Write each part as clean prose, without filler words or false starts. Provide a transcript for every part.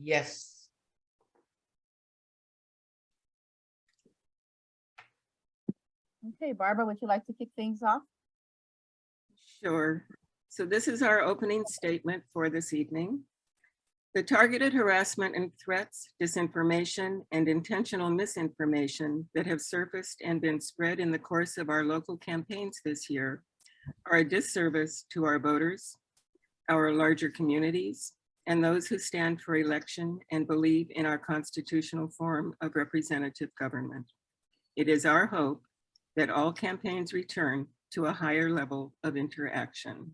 Yes. Okay, Barbara, would you like to kick things off? Sure. So this is our opening statement for this evening. The targeted harassment and threats, disinformation, and intentional misinformation that have surfaced and been spread in the course of our local campaigns this year are a disservice to our voters, our larger communities, and those who stand for election and believe in our constitutional form of representative government. It is our hope that all campaigns return to a higher level of interaction.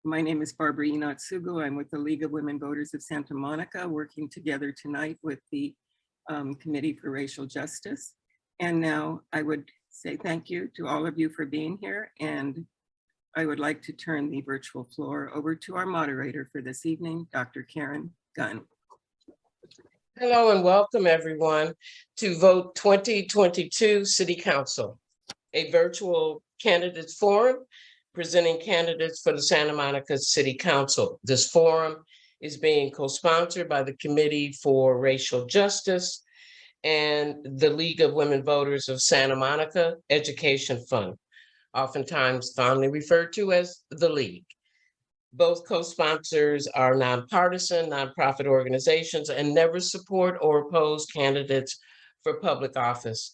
My name is Barbara Inatsugu. I'm with the League of Women Voters of Santa Monica, working together tonight with the Committee for Racial Justice. And now I would say thank you to all of you for being here. And I would like to turn the virtual floor over to our moderator for this evening, Dr. Karen Gunn. Hello and welcome everyone to Vote 2022 City Council, a virtual candidates forum presenting candidates for the Santa Monica City Council. This forum is being co-sponsored by the Committee for Racial Justice and the League of Women Voters of Santa Monica Education Fund, oftentimes fondly referred to as the League. Both co-sponsors are nonpartisan, nonprofit organizations and never support or oppose candidates for public office.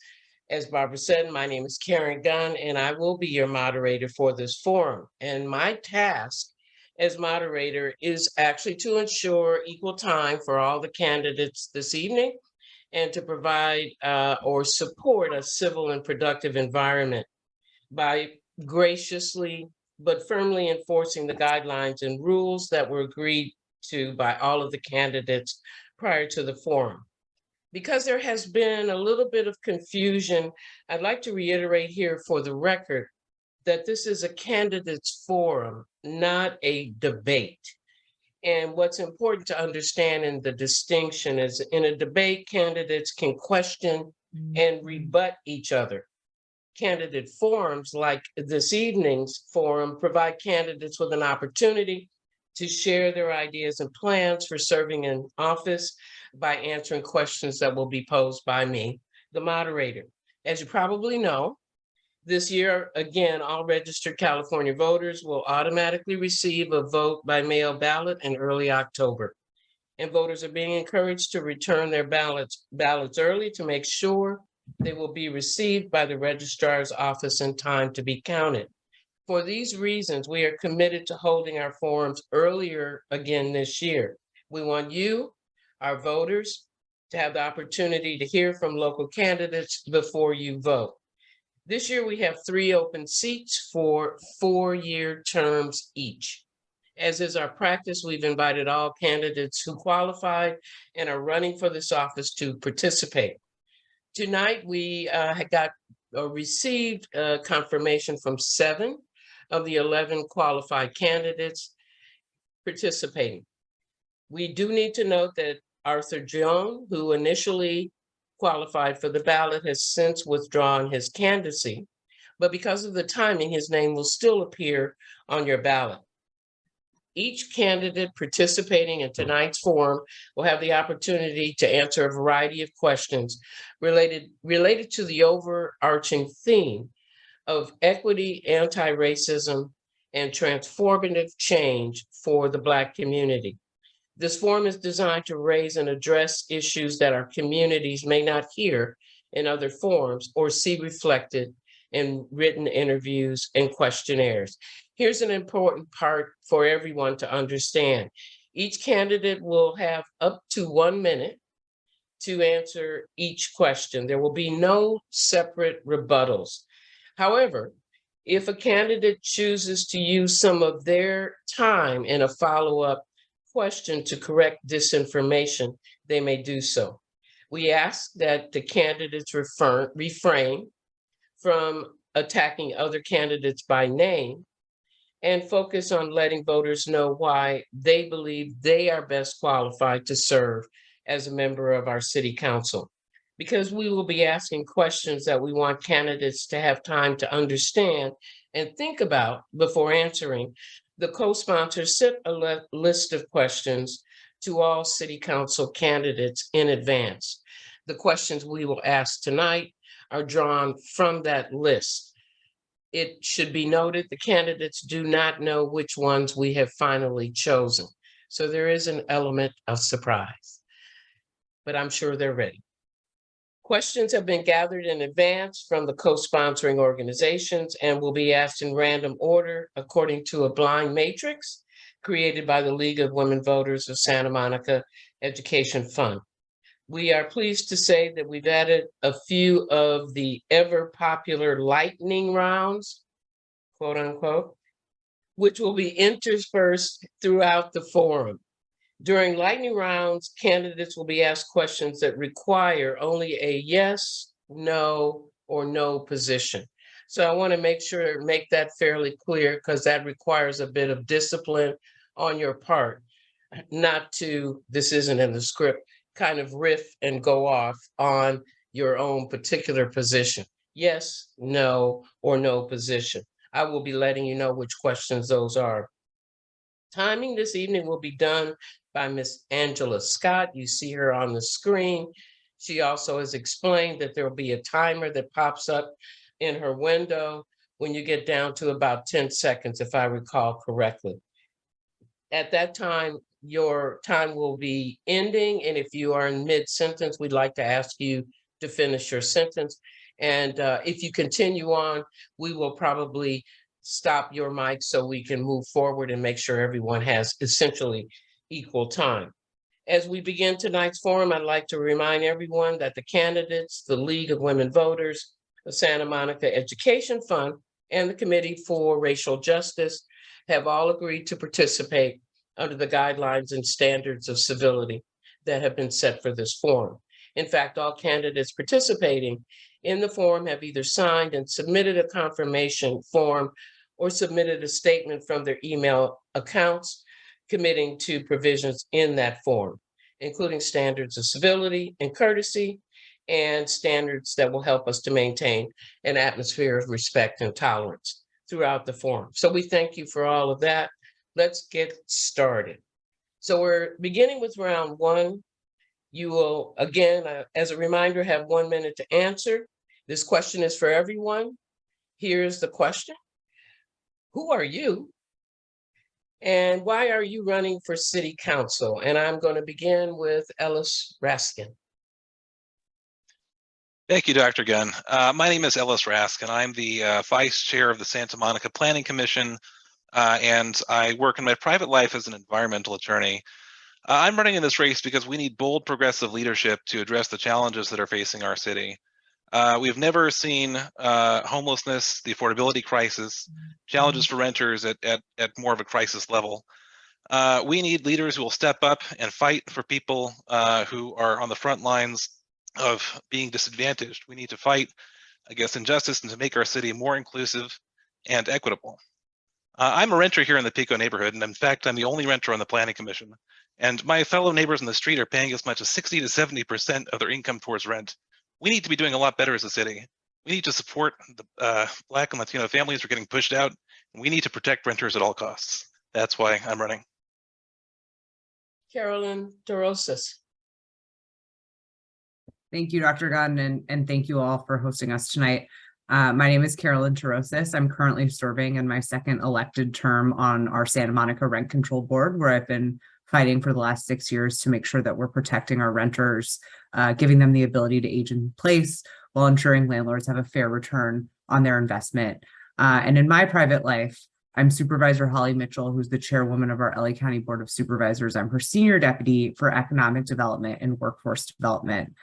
As Barbara said, my name is Karen Gunn and I will be your moderator for this forum. And my task as moderator is actually to ensure equal time for all the candidates this evening and to provide or support a civil and productive environment by graciously but firmly enforcing the guidelines and rules that were agreed to by all of the candidates prior to the forum. Because there has been a little bit of confusion, I'd like to reiterate here for the record that this is a candidates forum, not a debate. And what's important to understand in the distinction is in a debate, candidates can question and rebut each other. Candidate forums like this evening's forum provide candidates with an opportunity to share their ideas and plans for serving in office by answering questions that will be posed by me, the moderator. As you probably know, this year, again, all registered California voters will automatically receive a vote by mail ballot in early October. And voters are being encouraged to return their ballots early to make sure they will be received by the registrar's office in time to be counted. For these reasons, we are committed to holding our forums earlier again this year. We want you, our voters, to have the opportunity to hear from local candidates before you vote. This year, we have 3 open seats for 4-year terms each. As is our practice, we've invited all candidates who qualified and are running for this office to participate. Tonight, we received confirmation from 7 of the 11 qualified candidates participating. We do need to note that Arthur Joan, who initially qualified for the ballot, has since withdrawn his candidacy, but because of the timing, his name will still appear on your ballot. Each candidate participating in tonight's forum will have the opportunity to answer a variety of questions related to the overarching theme of equity, anti-racism, and transformative change for the Black community. This forum is designed to raise and address issues that our communities may not hear in other forums or see reflected in written interviews and questionnaires. Here's an important part for everyone to understand. Each candidate will have up to 1 minute to answer each question. There will be no separate rebuttals. However, if a candidate chooses to use some of their time in a follow-up question to correct disinformation, they may do so. We ask that the candidates refrain from attacking other candidates by name and focus on letting voters know why they believe they are best qualified to serve as a member of our city council. Because we will be asking questions that we want candidates to have time to understand and think about before answering, the co-sponsors set a list of questions to all city council candidates in advance. The questions we will ask tonight are drawn from that list. It should be noted the candidates do not know which ones we have finally chosen. So there is an element of surprise, but I'm sure they're ready. Questions have been gathered in advance from the co-sponsoring organizations and will be asked in random order according to a blind matrix created by the League of Women Voters of Santa Monica Education Fund. We are pleased to say that we've added a few of the ever popular lightning rounds, quote unquote, which will be interspersed throughout the forum. During lightning rounds, candidates will be asked questions that require only a yes, no, or no position. So I want to make that fairly clear because that requires a bit of discipline on your part, not to, this isn't in the script, kind of riff and go off on your own particular position. Yes, no, or no position. I will be letting you know which questions those are. Timing this evening will be done by Miss Angela Scott. You see her on the screen. She also has explained that there will be a timer that pops up in her window when you get down to about 10 seconds, if I recall correctly. At that time, your time will be ending, and if you are in mid-sentence, we'd like to ask you to finish your sentence. And if you continue on, we will probably stop your mic so we can move forward and make sure everyone has essentially equal time. As we begin tonight's forum, I'd like to remind everyone that the candidates, the League of Women Voters, the Santa Monica Education Fund, and the Committee for Racial Justice have all agreed to participate under the guidelines and standards of civility that have been set for this forum. In fact, all candidates participating in the forum have either signed and submitted a confirmation form or submitted a statement from their email accounts committing to provisions in that form, including standards of civility and courtesy and standards that will help us to maintain an atmosphere of respect and tolerance throughout the forum. So we thank you for all of that. Let's get started. So we're beginning with round one. You will, again, as a reminder, have 1 minute to answer. This question is for everyone. Here's the question. Who are you? And why are you running for city council? And I'm going to begin with Ellis Raskin. Thank you, Dr. Gunn. My name is Ellis Raskin. I'm the Vice Chair of the Santa Monica Planning Commission, and I work in my private life as an environmental attorney. I'm running in this race because we need bold progressive leadership to address the challenges that are facing our city. We've never seen homelessness, the affordability crisis, challenges for renters at more of a crisis level. We need leaders who will step up and fight for people who are on the front lines of being disadvantaged. We need to fight against injustice and to make our city more inclusive and equitable. I'm a renter here in the Pico neighborhood, and in fact, I'm the only renter on the Planning Commission. And my fellow neighbors on the street are paying as much as 60 to 70% of their income towards rent. We need to be doing a lot better as a city. We need to support the Black and Latino families who are getting pushed out, and we need to protect renters at all costs. That's why I'm running. Carolyn DeRosas. Thank you, Dr. Gunn, and thank you all for hosting us tonight. My name is Carolyn Tarosis. I'm currently serving in my second elected term on our Santa Monica Rent Control Board, where I've been fighting for the last 6 years to make sure that we're protecting our renters, giving them the ability to age in place while ensuring landlords have a fair return on their investment. And in my private life, I'm Supervisor Holly Mitchell, who's the chairwoman of our LA County Board of Supervisors. I'm her senior deputy for economic development and workforce development.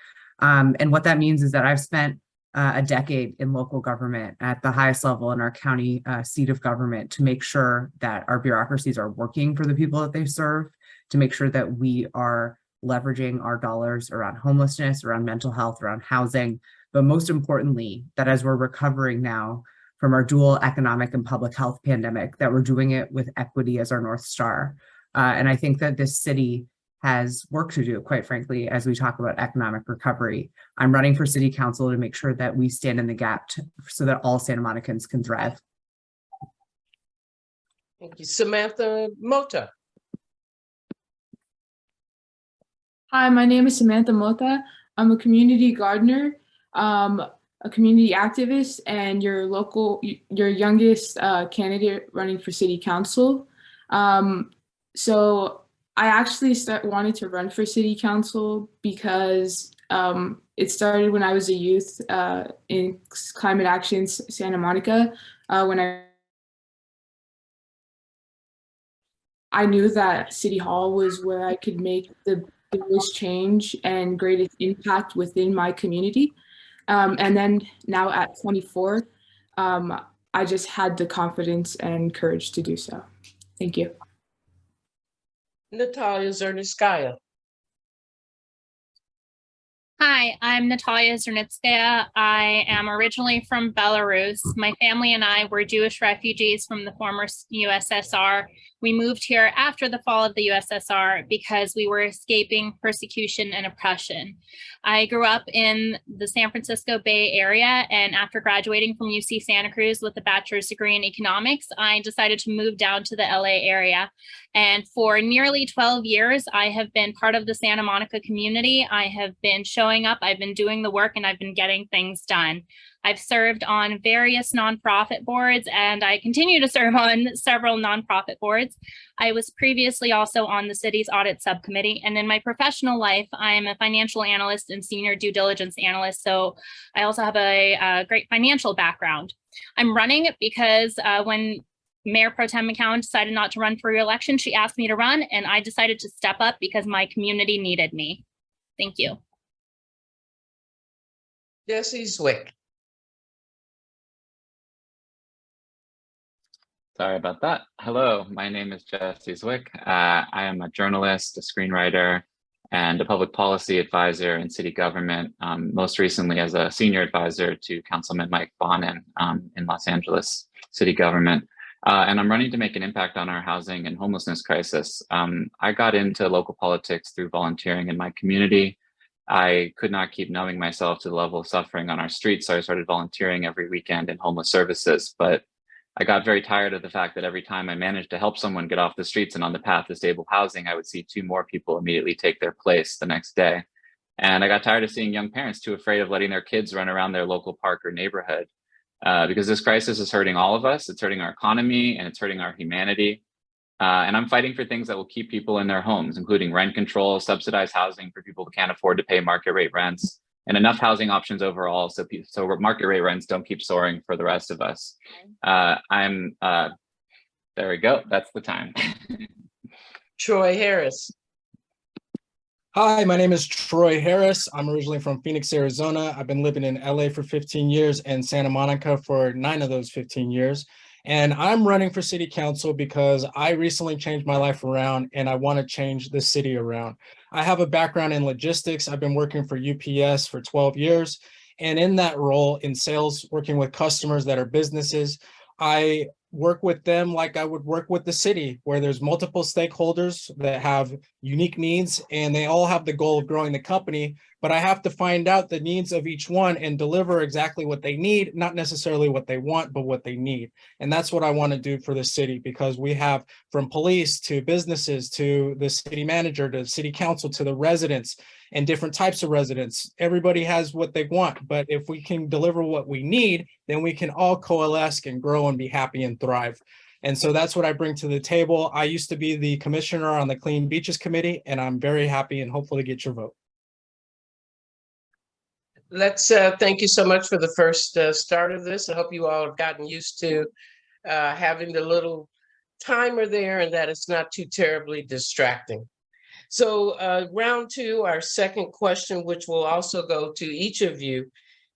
And what that means is that I've spent a decade in local government at the highest level in our county seat of government to make sure that our bureaucracies are working for the people that they serve, to make sure that we are leveraging our dollars around homelessness, around mental health, around housing, but most importantly, that as we're recovering now from our dual economic and public health pandemic, that we're doing it with equity as our North Star. And I think that this city has work to do, quite frankly, as we talk about economic recovery. I'm running for city council to make sure that we stand in the gap so that all Santa Monicans can thrive. Thank you. Samantha Mota. Hi, my name is Samantha Mota. I'm a community gardener, a community activist, and your youngest candidate running for city council. So I actually wanted to run for city council because it started when I was a youth in Climate Action Santa Monica. When I knew that City Hall was where I could make the biggest change and greatest impact within my community. And then now at 24, I just had the confidence and courage to do so. Thank you. Natalia Zernitskaya. Hi, I'm Natalia Zernitskaya. I am originally from Belarus. My family and I were Jewish refugees from the former USSR. We moved here after the fall of the USSR because we were escaping persecution and oppression. I grew up in the San Francisco Bay Area, and after graduating from UC Santa Cruz with a bachelor's degree in economics, I decided to move down to the LA area. And for nearly 12 years, I have been part of the Santa Monica community. I have been showing up, I've been doing the work, and I've been getting things done. I've served on various nonprofit boards, and I continue to serve on several nonprofit boards. I was previously also on the city's audit subcommittee, and in my professional life, I am a financial analyst and senior due diligence analyst, so I also have a great financial background. I'm running because when Mayor Pro Tem McCowan decided not to run for re-election, she asked me to run, and I decided to step up because my community needed me. Thank you. Jesse Zwick. Sorry about that. Hello, my name is Jesse Zwick. I am a journalist, a screenwriter, and a public policy advisor in city government, most recently as a senior advisor to Councilman Mike Bonin in Los Angeles city government. And I'm running to make an impact on our housing and homelessness crisis. I got into local politics through volunteering in my community. I could not keep numbing myself to the level of suffering on our streets, so I started volunteering every weekend in homeless services. But I got very tired of the fact that every time I managed to help someone get off the streets and on the path to stable housing, I would see 2 more people immediately take their place the next day. And I got tired of seeing young parents too afraid of letting their kids run around their local park or neighborhood. Because this crisis is hurting all of us. It's hurting our economy and it's hurting our humanity. And I'm fighting for things that will keep people in their homes, including rent control, subsidized housing for people who can't afford to pay market rate rents, and enough housing options overall so market rate rents don't keep soaring for the rest of us. There we go, that's the time. Troy Harris. Hi, my name is Troy Harris. I'm originally from Phoenix, Arizona. I've been living in LA for 15 years and Santa Monica for 9 of those 15 years. And I'm running for city council because I recently changed my life around and I want to change the city around. I have a background in logistics. I've been working for UPS for 12 years. And in that role in sales, working with customers that are businesses, I work with them like I would work with the city, where there's multiple stakeholders that have unique needs and they all have the goal of growing the company, but I have to find out the needs of each one and deliver exactly what they need, not necessarily what they want, but what they need. And that's what I want to do for the city, because we have from police to businesses to the city manager to city council to the residents and different types of residents. Everybody has what they want, but if we can deliver what we need, then we can all coalesce and grow and be happy and thrive. And so that's what I bring to the table. I used to be the commissioner on the Clean Beaches Committee, and I'm very happy and hopefully get your vote. Let's thank you so much for the first start of this. I hope you all have gotten used to having the little timer there and that it's not too terribly distracting. So round 2, our second question, which will also go to each of you,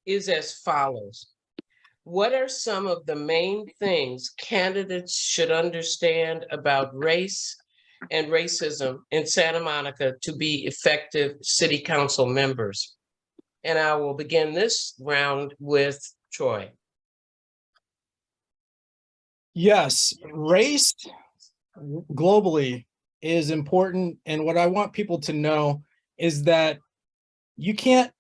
is as follows. What are some of the main things candidates should understand about race and racism in Santa Monica to be effective city council members? And I will begin this round with Troy. Yes, race globally is important. And what I want people to know is that you can't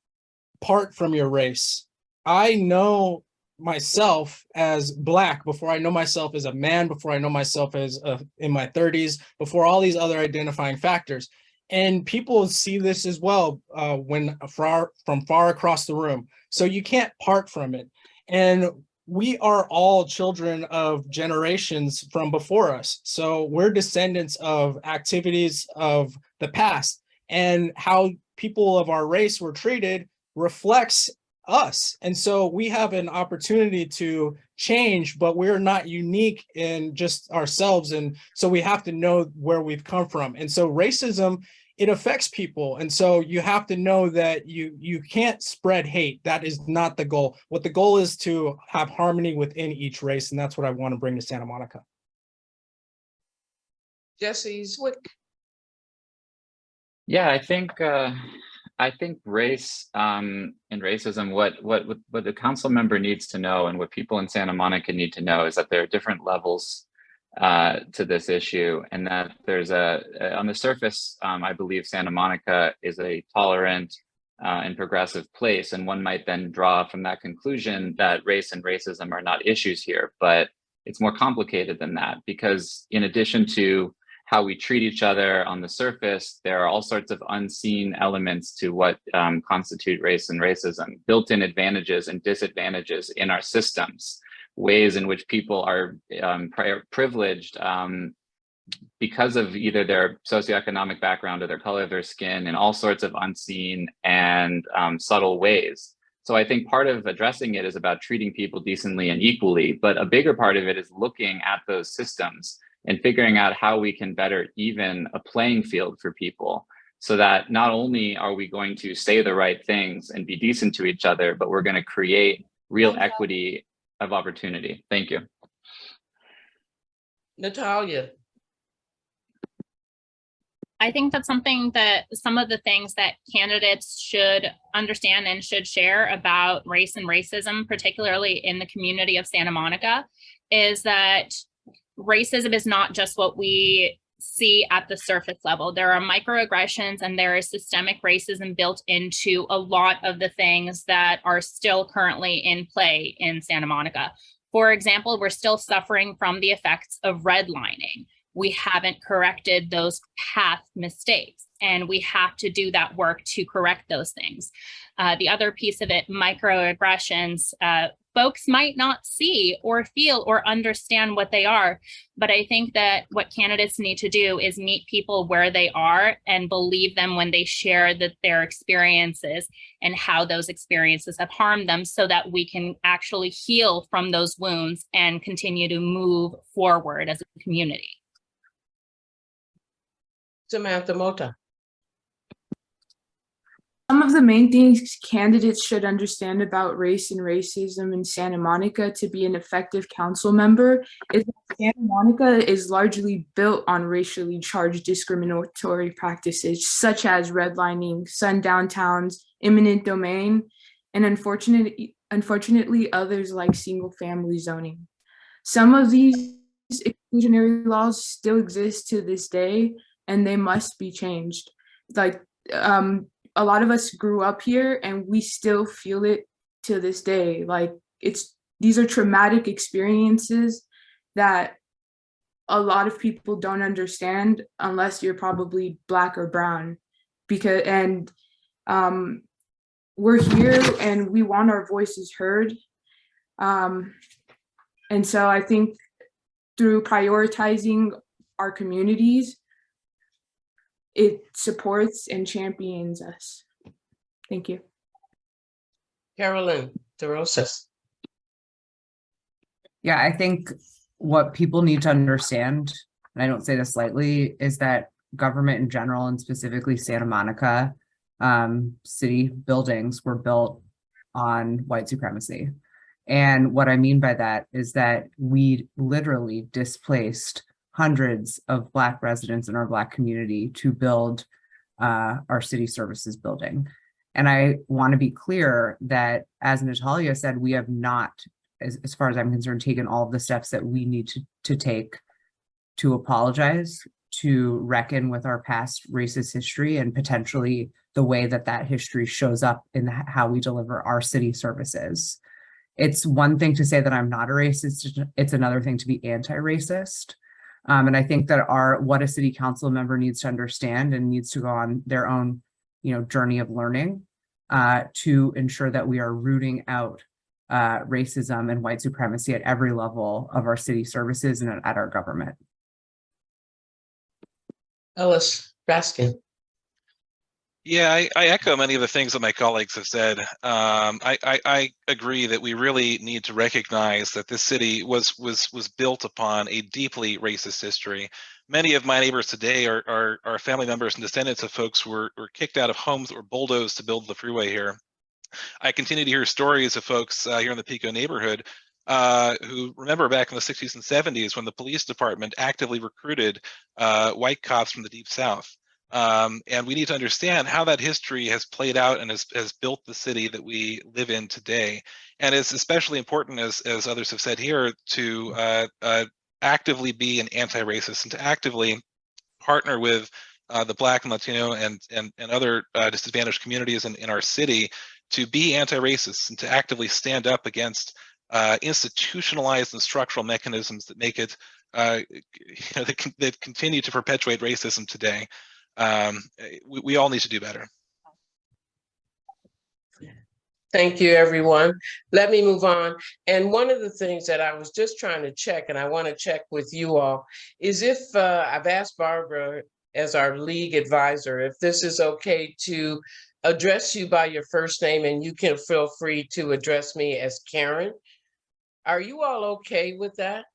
part from your race. I know myself as Black before I know myself as a man, before I know myself as in my 30s, before all these other identifying factors. And people see this as well from far across the room. So you can't part from it. And we are all children of generations from before us. So we're descendants of activities of the past, and how people of our race were treated reflects us. And so we have an opportunity to change, but we're not unique in just ourselves. And so we have to know where we've come from. And so racism, it affects people. And so you have to know that you can't spread hate. That is not the goal. What the goal is to have harmony within each race. And that's what I want to bring to Santa Monica. Jesse Zwick. Yeah, I think race and racism, what the council member needs to know and what people in Santa Monica need to know is that there are different levels to this issue, and that there's on the surface, I believe Santa Monica is a tolerant and progressive place, and one might then draw from that conclusion that race and racism are not issues here, but it's more complicated than that, because in addition to how we treat each other on the surface, there are all sorts of unseen elements to what constitute race and racism, built-in advantages and disadvantages in our systems, ways in which people are privileged because of either their socioeconomic background or their color of their skin, in all sorts of unseen and subtle ways. So I think part of addressing it is about treating people decently and equally, but a bigger part of it is looking at those systems and figuring out how we can better even a playing field for people, so that not only are we going to say the right things and be decent to each other, but we're going to create real equity of opportunity. Thank you. Natalia. I think that's something that some of the things that candidates should understand and should share about race and racism, particularly in the community of Santa Monica, is that racism is not just what we see at the surface level. There are microaggressions and there is systemic racism built into a lot of the things that are still currently in play in Santa Monica. For example, we're still suffering from the effects of redlining. We haven't corrected those past mistakes, and we have to do that work to correct those things. The other piece of it, microaggressions, folks might not see or feel or understand what they are, but I think that what candidates need to do is meet people where they are and believe them when they share their experiences and how those experiences have harmed them, so that we can actually heal from those wounds and continue to move forward as a community. Samantha Mota. Some of the main things candidates should understand about race and racism in Santa Monica to be an effective council member is that Santa Monica is largely built on racially charged discriminatory practices such as redlining, sundown towns, eminent domain, and unfortunately others like single family zoning. Some of these exclusionary laws still exist to this day, and they must be changed. Like a lot of us grew up here and we still feel it to this day. Like these are traumatic experiences that a lot of people don't understand unless you're probably Black or brown, we're here and we want our voices heard. And so I think through prioritizing our communities, it supports and champions us. Thank you. Carolyn DeRosas. Yeah, I think what people need to understand, and I don't say this lightly, is that government in general, and specifically Santa Monica, city buildings were built on white supremacy. And what I mean by that is that we literally displaced hundreds of Black residents in our Black community to build our city services building. And I want to be clear that, as Natalia said, we have not, as far as I'm concerned, taken all of the steps that we need to take to apologize, to reckon with our past racist history, and potentially the way that that history shows up in how we deliver our city services. It's one thing to say that I'm not a racist, it's another thing to be anti-racist. And I think that what a city council member needs to understand and needs to go on their own, journey of learning to ensure that we are rooting out racism and white supremacy at every level of our city services and at our government. Ellis Raskin. Yeah, I echo many of the things that my colleagues have said. I agree that we really need to recognize that this city was built upon a deeply racist history. Many of my neighbors today are family members and descendants of folks who were kicked out of homes or bulldozed to build the freeway here. I continue to hear stories of folks here in the Pico neighborhood who remember back in the 60s and 70s when the police department actively recruited white cops from the Deep South. And we need to understand how that history has played out and has built the city that we live in today. And it's especially important, as others have said here, to actively be an anti-racist and to actively partner with the Black and Latino and other disadvantaged communities in our city to be anti-racist and to actively stand up against institutionalized and structural mechanisms that make it that continue to perpetuate racism today. We all need to do better. Thank you, everyone. Let me move on. And one of the things that I was just trying to check, and I want to check with you all, is if I've asked Barbara as our league advisor, if this is okay to address you by your first name, and you can feel free to address me as Karen. Are you all okay with that?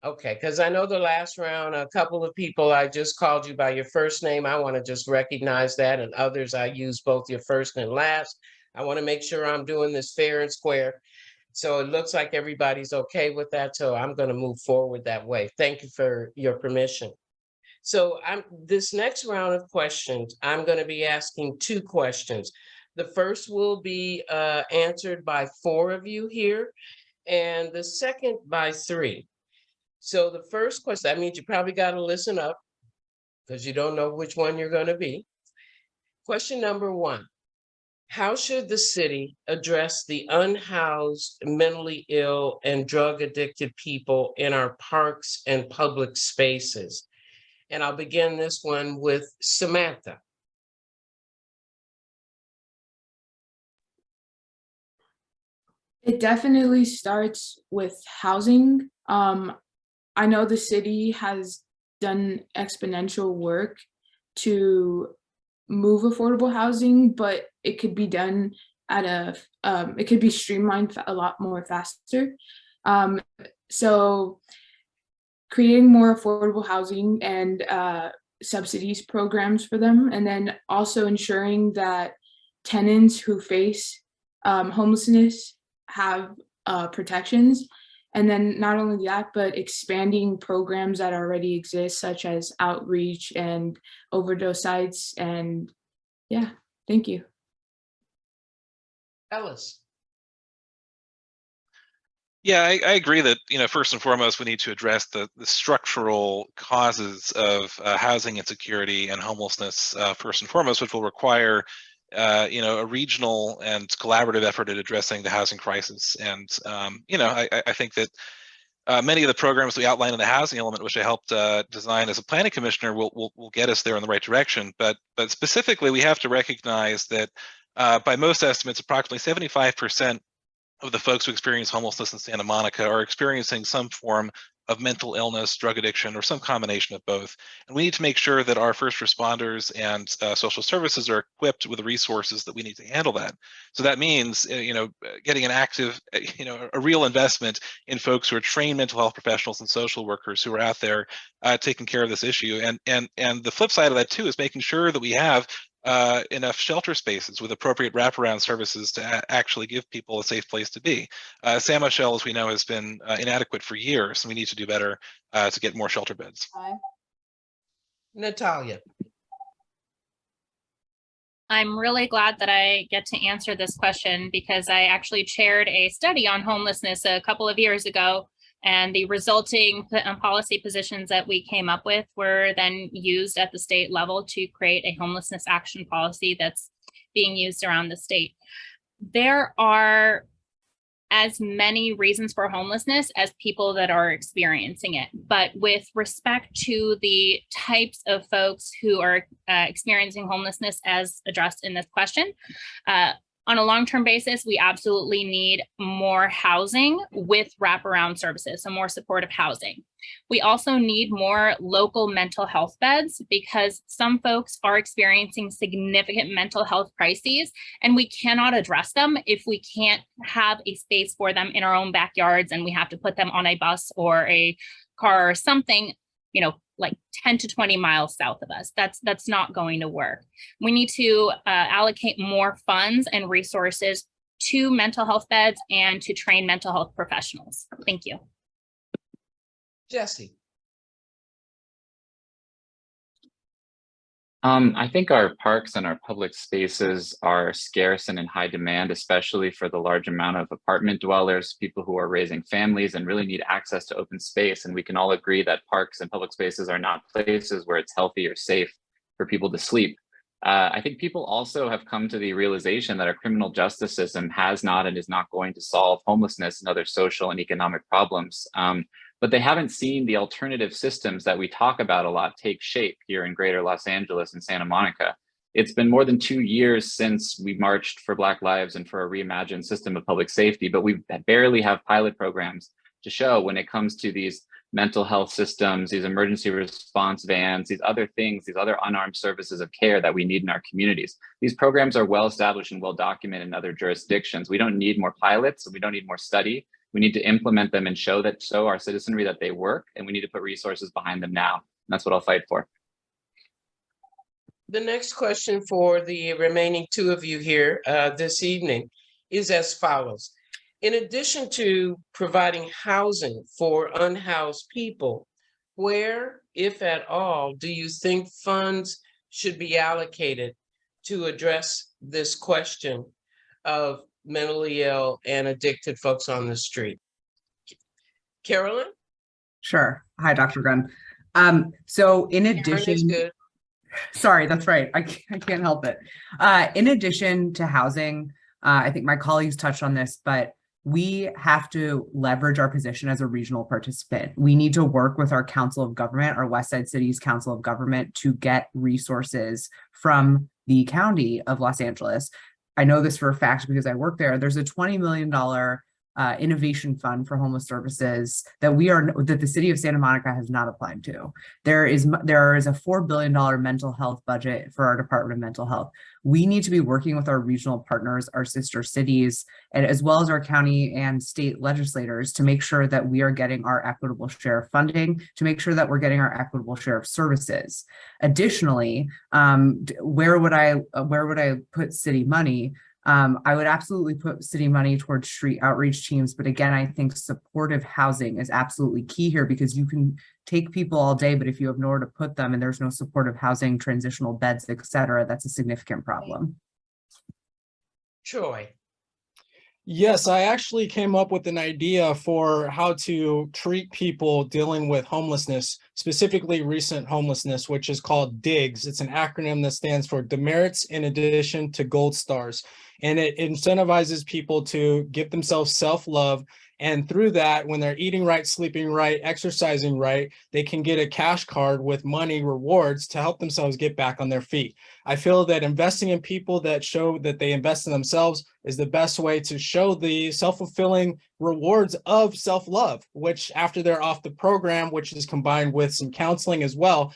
Okay, because I know the last round, a couple of people, I just called you by your first name. I want to just recognize that, and others, I use both your first and last. I want to make sure I'm doing this fair and square. So it looks like everybody's okay with that. So I'm going to move forward that way. Thank you for your permission. So this next round of questions, I'm going to be asking 2 questions. The first will be answered by 4 of you here, and the second by 3. So the first question, that means you probably got to listen up because you don't know which one you're going to be. Question number 1. How should the city address the unhoused, mentally ill, and drug-addicted people in our parks and public spaces? And I'll begin this one with Samantha. It definitely starts with housing. I know the city has done exponential work to move affordable housing, but it could be done at it could be streamlined a lot more faster. So creating more affordable housing and subsidies programs for them, and then also ensuring that tenants who face homelessness have protections. And then not only that, but expanding programs that already exist, such as outreach and overdose sites. And yeah, thank you. Ellis. Yeah, I agree that, first and foremost, we need to address the structural causes of housing insecurity and homelessness first and foremost, which will require a regional and collaborative effort at addressing the housing crisis. And, I think that many of the programs we outlined in the housing element, which I helped design as a planning commissioner, will get us there in the right direction. But specifically, we have to recognize that by most estimates, approximately 75% of the folks who experience homelessness in Santa Monica are experiencing some form of mental illness, drug addiction, or some combination of both. And we need to make sure that our first responders and social services are equipped with the resources that we need to handle that. So that means, getting an active, a real investment in folks who are trained mental health professionals and social workers who are out there taking care of this issue. And the flip side of that too is making sure that we have enough shelter spaces with appropriate wraparound services to actually give people a safe place to be. San Michelle, as we know, has been inadequate for years, and we need to do better to get more shelter beds. Natalia. I'm really glad that I get to answer this question because I actually chaired a study on homelessness a couple of years ago, and the resulting policy positions that we came up with were then used at the state level to create a homelessness action policy that's being used around the state. There are as many reasons for homelessness as people that are experiencing it. But with respect to the types of folks who are experiencing homelessness as addressed in this question, on a long-term basis, we absolutely need more housing with wraparound services, so more supportive housing. We also need more local mental health beds because some folks are experiencing significant mental health crises, and we cannot address them if we can't have a space for them in our own backyards and we have to put them on a bus or a car or something, you know, like 10 to 20 miles south of us. That's not going to work. We need to allocate more funds and resources to mental health beds and to train mental health professionals. Thank you. Jesse. I think our parks and our public spaces are scarce and in high demand, especially for the large amount of apartment dwellers, people who are raising families and really need access to open space. And we can all agree that parks and public spaces are not places where it's healthy or safe for people to sleep. I think people also have come to the realization that our criminal justice system has not and is not going to solve homelessness and other social and economic problems. But they haven't seen the alternative systems that we talk about a lot take shape here in Greater Los Angeles and Santa Monica. It's been more than 2 years since we marched for Black Lives and for a reimagined system of public safety, but we barely have pilot programs to show when it comes to these mental health systems, these emergency response vans, these other things, these other unarmed services of care that we need in our communities. These programs are well established and well documented in other jurisdictions. We don't need more pilots, we don't need more study. We need to implement them and show our citizenry that they work, and we need to put resources behind them now. And that's what I'll fight for. The next question for the remaining two of you here this evening is as follows. In addition to providing housing for unhoused people, where, if at all, do you think funds should be allocated to address this question of mentally ill and addicted folks on the street? Carolyn? Sure. Hi, Dr. Gunn. So in Karen is addition, good. sorry, that's right. I can't help it. In addition to housing, I think my colleagues touched on this, but we have to leverage our position as a regional participant. We need to work with our Council of Government, our West Side Cities Council of Government, to get resources from the County of Los Angeles. I know this for a fact because I work there. There's a $20 million innovation fund for homeless services that the city of Santa Monica has not applied to. There is a $4 billion mental health budget for our Department of Mental Health. We need to be working with our regional partners, our sister cities, and as well as our county and state legislators to make sure that we are getting our equitable share of funding, to make sure that we're getting our equitable share of services. Additionally, where would I put city money? I would absolutely put city money towards street outreach teams. But again, I think supportive housing is absolutely key here because you can take people all day, but if you have nowhere to put them and there's no supportive housing, transitional beds, et cetera, that's a significant problem. Troy. Yes, I actually came up with an idea for how to treat people dealing with homelessness, specifically recent homelessness, which is called DIGS. It's an acronym that stands for Demerits in Addition to Gold Stars. And it incentivizes people to give themselves self-love. And through that, when they're eating right, sleeping right, exercising right, they can get a cash card with money rewards to help themselves get back on their feet. I feel that investing in people that show that they invest in themselves is the best way to show the self-fulfilling rewards of self-love, which after they're off the program, which is combined with some counseling as well,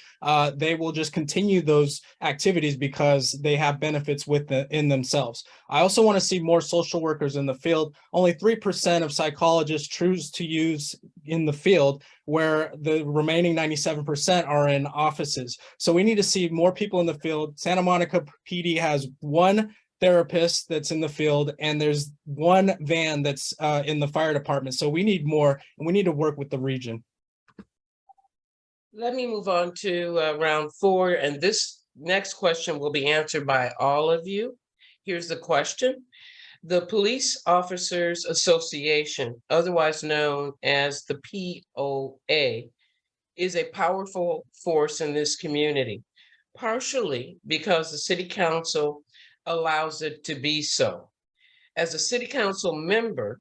they will just continue those activities because they have benefits in themselves. I also want to see more social workers in the field. Only 3% of psychologists choose to use in the field, where the remaining 97% are in offices. So we need to see more people in the field. Santa Monica PD has one therapist that's in the field, and there's one van that's in the fire department. So we need more, and we need to work with the region. Let me move on to round 4, and this next question will be answered by all of you. Here's the question. The Police Officers Association, otherwise known as the POA, is a powerful force in this community, partially because the City Council allows it to be so. As a City Council member,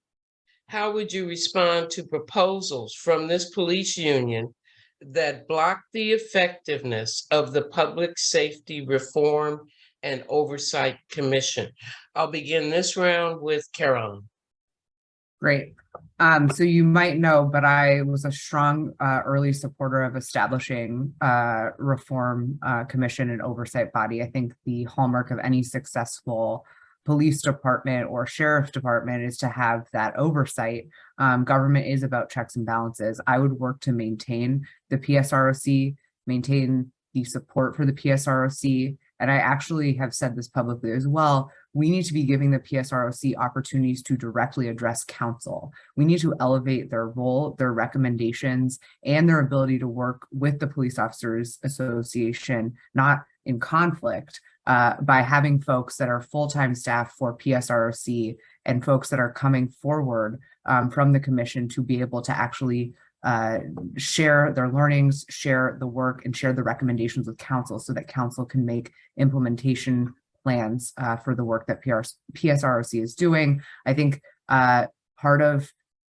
How would you respond to proposals from this police union that block the effectiveness of the Public Safety Reform and Oversight Commission? I'll begin this round with Carolyn. Great. So you might know, but I was a strong early supporter of establishing reform commission and oversight body. I think the hallmark of any successful police department or sheriff department is to have that oversight. Government is about checks and balances. I would work to maintain the PSROC, maintain the support for the PSROC. And I actually have said this publicly as well. We need to be giving the PSROC opportunities to directly address council. We need to elevate their role, their recommendations, and their ability to work with the Police Officers Association, not in conflict, by having folks that are full-time staff for PSROC and folks that are coming forward from the commission to be able to actually share their learnings, share the work, and share the recommendations with council so that council can make implementation plans for the work that PSROC is doing. I think part of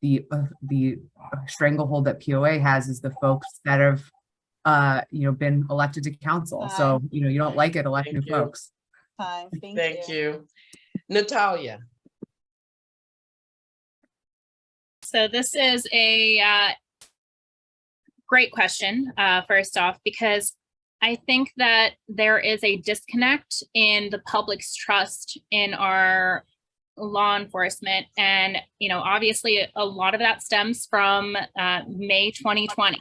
the stranglehold that POA has is the folks that have been elected to council. So you don't like it, elect new folks. Thank you. Natalia. So this is a great question, first off, because I think that there is a disconnect in the public's trust in our law enforcement. And, obviously a lot of that stems from May 2020.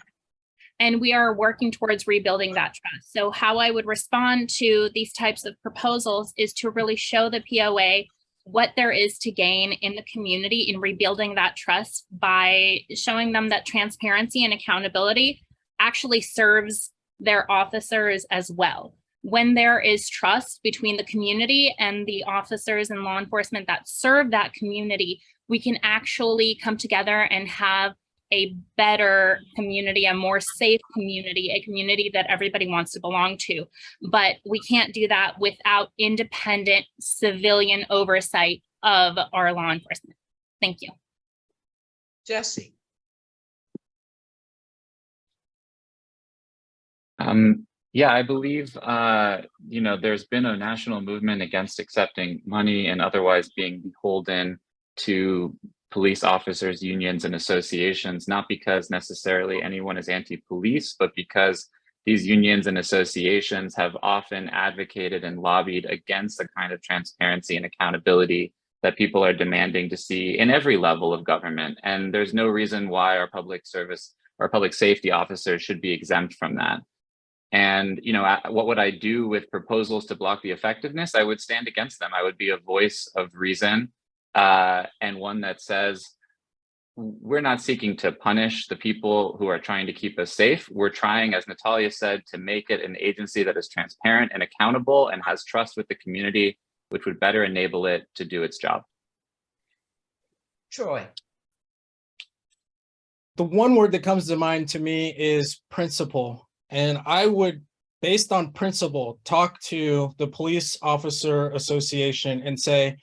And we are working towards rebuilding that trust. So how I would respond to these types of proposals is to really show the POA what there is to gain in the community in rebuilding that trust by showing them that transparency and accountability actually serves their officers as well. When there is trust between the community and the officers and law enforcement that serve that community, we can actually come together and have a better community, a more safe community, a community that everybody wants to belong to. But we can't do that without independent civilian oversight of our law enforcement. Thank you. Jesse. Yeah, I believe, there's been a national movement against accepting money and otherwise being beholden to police officers, unions, and associations, not because necessarily anyone is anti-police, but because these unions and associations have often advocated and lobbied against the kind of transparency and accountability that people are demanding to see in every level of government. And there's no reason why our public service or public safety officers should be exempt from that. And, what would I do with proposals to block the effectiveness? I would stand against them. I would be a voice of reason and one that says, we're not seeking to punish the people who are trying to keep us safe. We're trying, as Natalia said, to make it an agency that is transparent and accountable and has trust with the community, which would better enable it to do its job. Troy. The one word that comes to mind to me is principle. And I would, based on principle, talk to the Police Officer Association and say,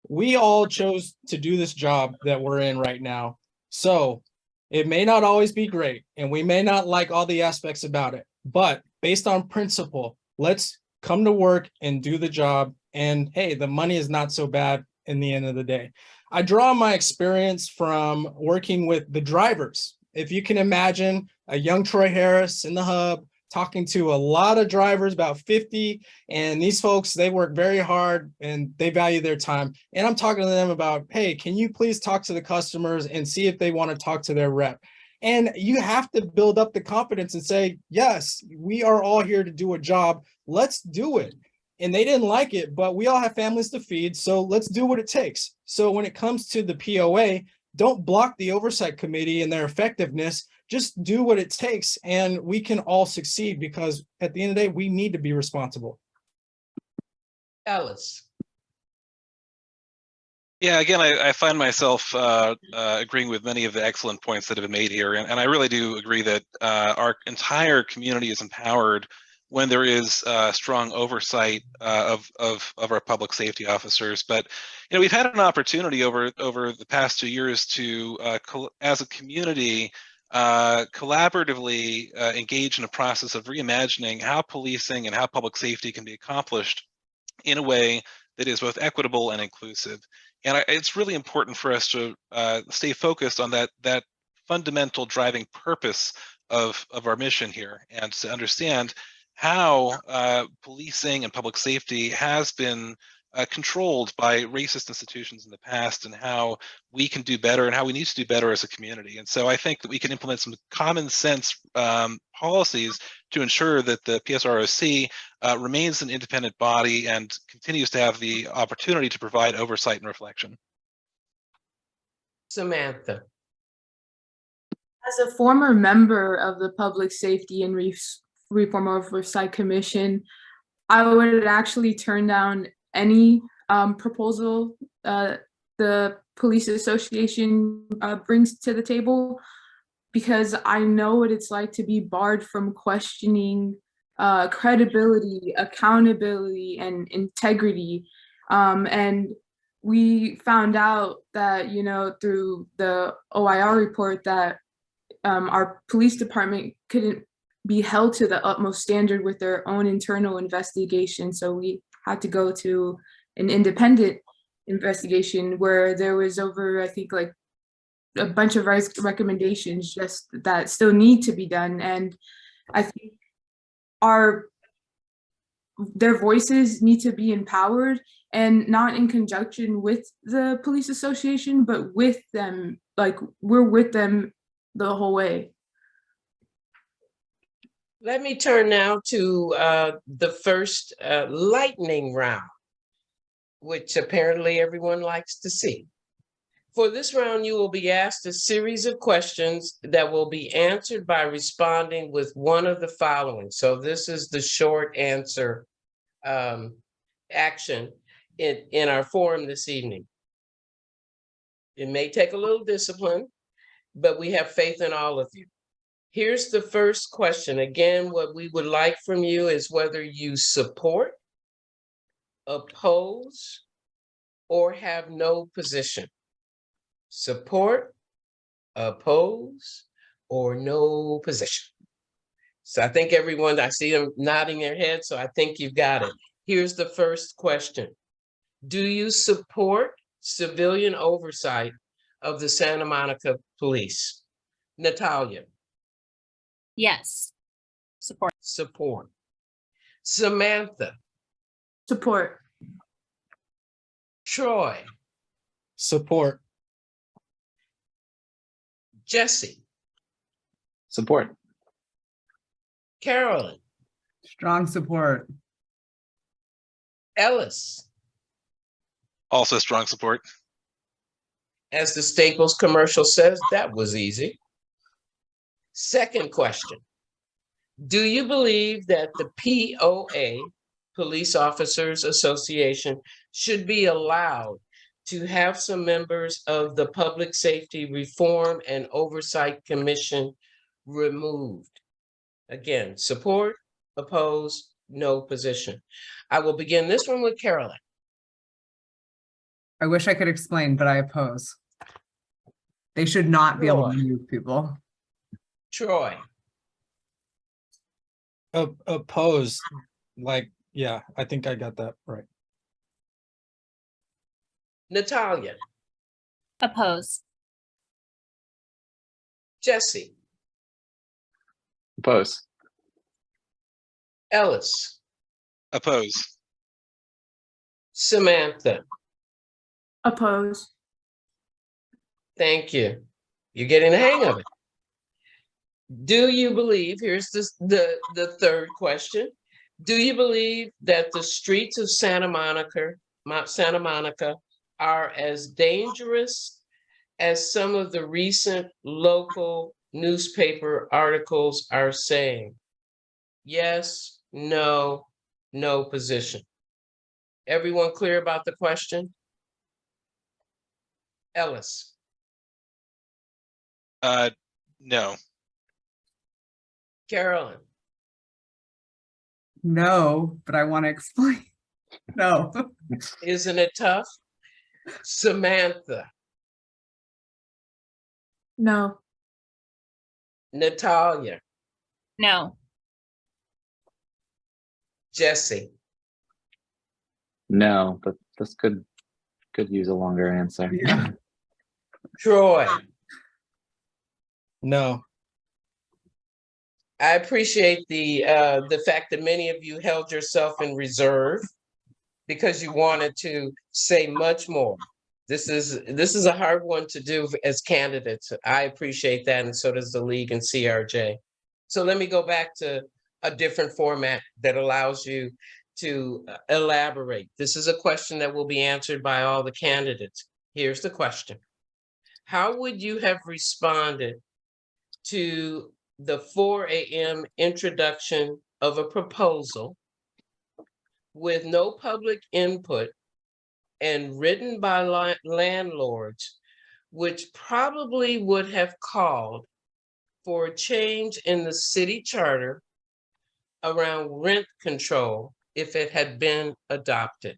we all chose to do this job that we're in right now. So it may not always be great, and we may not like all the aspects about it, but based on principle, let's come to work and do the job. And hey, the money is not so bad in the end of the day. I draw my experience from working with the drivers. If you can imagine a young Troy Harris in the hub talking to a lot of drivers, about 50, and these folks, they work very hard and they value their time. And I'm talking to them about, hey, can you please talk to the customers and see if they want to talk to their rep? And you have to build up the confidence and say, yes, we are all here to do a job. Let's do it. And they didn't like it, but we all have families to feed. So let's do what it takes. So when it comes to the POA, don't block the oversight committee and their effectiveness. Just do what it takes and we can all succeed, because at the end of the day, we need to be responsible. Ellis. Yeah, again, I find myself agreeing with many of the excellent points that have been made here. And I really do agree that our entire community is empowered when there is strong oversight of our public safety officers. But we've had an opportunity over the past 2 years to, as a community, collaboratively engage in a process of reimagining how policing and how public safety can be accomplished in a way that is both equitable and inclusive. And it's really important for us to stay focused on that fundamental driving purpose of our mission here, and to understand how policing and public safety has been controlled by racist institutions in the past, and how we can do better and how we need to do better as a community. And so I think that we can implement some common sense policies to ensure that the PSROC remains an independent body and continues to have the opportunity to provide oversight and reflection. Samantha. As a former member of the Public Safety and Reform Oversight Commission, I would actually turn down any proposal the Police Association brings to the table, because I know what it's like to be barred from questioning credibility, accountability, and integrity. And we found out that, through the OIR report, that our police department couldn't be held to the utmost standard with their own internal investigation. So we had to go to an independent investigation where there was over, I think, like a bunch of recommendations just that still need to be done. And I think their voices need to be empowered, and not in conjunction with the police association, but with them. Like, we're with them the whole way. Let me turn now to the first lightning round, which apparently everyone likes to see. For this round, you will be asked a series of questions that will be answered by responding with one of the following. So this is the short answer action in our forum this evening. It may take a little discipline, but we have faith in all of you. Here's the first question. Again, what we would like from you is whether you support, oppose, or have no position. Support, oppose, or no position. So I think everyone, I see them nodding their heads, so I think you've got it. Here's the first question. Do you support civilian oversight of the Santa Monica Police? Natalia. Yes. Support. Support. Samantha. Support. Troy. Support. Jesse. Support. Carolyn. Strong support. Ellis. Also strong support. As the Staples commercial says, that was easy. Second question. Do you believe that the POA, Police Officers Association, should be allowed to have some members of the Public Safety Reform and Oversight Commission removed? Again, support, oppose, no position. I will begin this one with Carolyn. I wish I could explain, but I oppose. They should not be able to remove people. Troy. Oppose, like, yeah, I think I got that right. Natalia. Oppose. Jesse. Oppose. Ellis. Oppose. Samantha. Oppose. Thank you. You're getting the hang of it. Do you believe, here's the third question. Do you believe that the streets of Santa Monica are as dangerous as some of the recent local newspaper articles are saying? Yes, no, no position. Everyone clear about the question? Ellis. No. Carolyn. No, but I want to explain. No. Isn't it tough? Samantha, No. Natalia, No. Jesse, No, but this could use a longer answer. Yeah. Troy. No. I appreciate the fact that many of you held yourself in reserve because you wanted to say much more. This is a hard one to do as candidates. I appreciate that, and so does the league and CRJ. So let me go back to a different format that allows you to elaborate. This is a question that will be answered by all the candidates. Here's the question. How would you have responded to the 4 a.m. introduction of a proposal with no public input and written by landlords, which probably would have called for a change in the city charter around rent control if it had been adopted?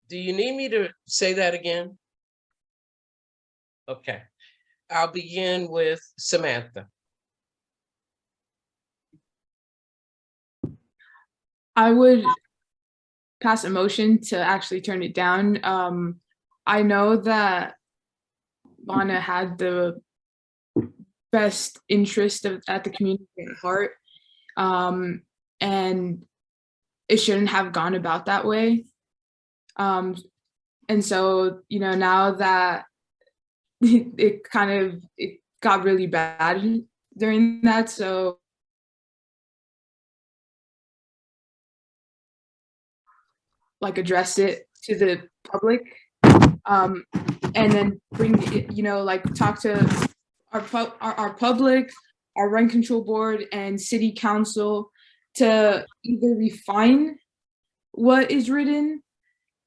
Do you need me to say that again? Okay, I'll begin with Samantha. I would pass a motion to actually turn it down. I know that Vonna had the best interest at the community at heart, and it shouldn't have gone about that way. And so, now that it got really bad during that, so address it to the public, and then bring talk to our public, our rent control board and city council to either refine what is written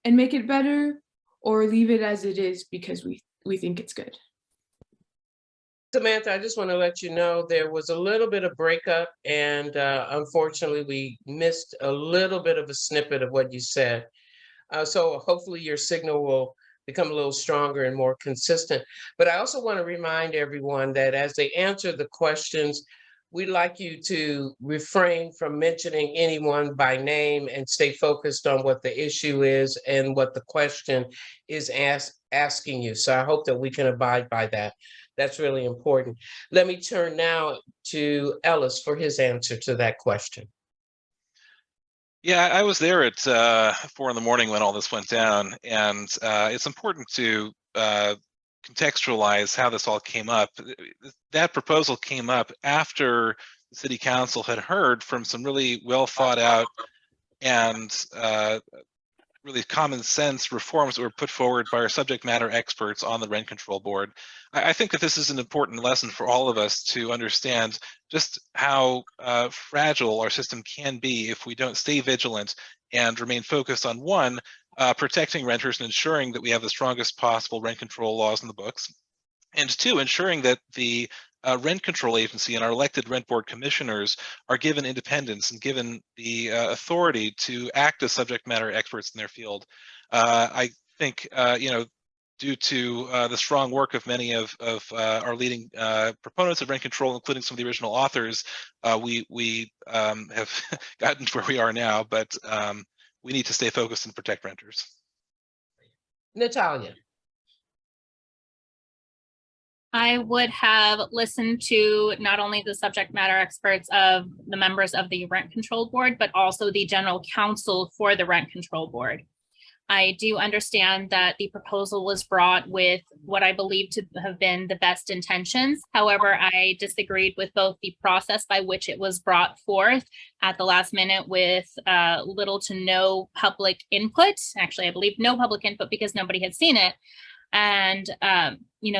and make it better, or leave it as it is because we think it's good. Samantha, I just want to let you know there was a little bit of breakup, and unfortunately we missed a little bit of a snippet of what you said. So hopefully your signal will become a little stronger and more consistent. But I also want to remind everyone that as they answer the questions, we'd like you to refrain from mentioning anyone by name and stay focused on what the issue is and what the question is asking you. So I hope that we can abide by that. That's really important. Let me turn now to Ellis for his answer to that question. Yeah, I was there at 4 in the morning when all this went down, and it's important to contextualize how this all came up. That proposal came up after the city council had heard from some really well thought out and really common sense reforms that were put forward by our subject matter experts on the rent control board. I think that this is an important lesson for all of us to understand just how fragile our system can be if we don't stay vigilant and remain focused on one, protecting renters and ensuring that we have the strongest possible rent control laws in the books, and two, ensuring that the rent control agency and our elected rent board commissioners are given independence and given the authority to act as subject matter experts in their field. I think, due to the strong work of many of our leading proponents of rent control, including some of the original authors, we have gotten to where we are now, but we need to stay focused and protect renters. Natalia. I would have listened to not only the subject matter experts of the members of the rent control board, but also the general counsel for the rent control board. I do understand that the proposal was brought with what I believe to have been the best intentions. However, I disagreed with both the process by which it was brought forth at the last minute with little to no public input. Actually, I believe no public input because nobody had seen it. And,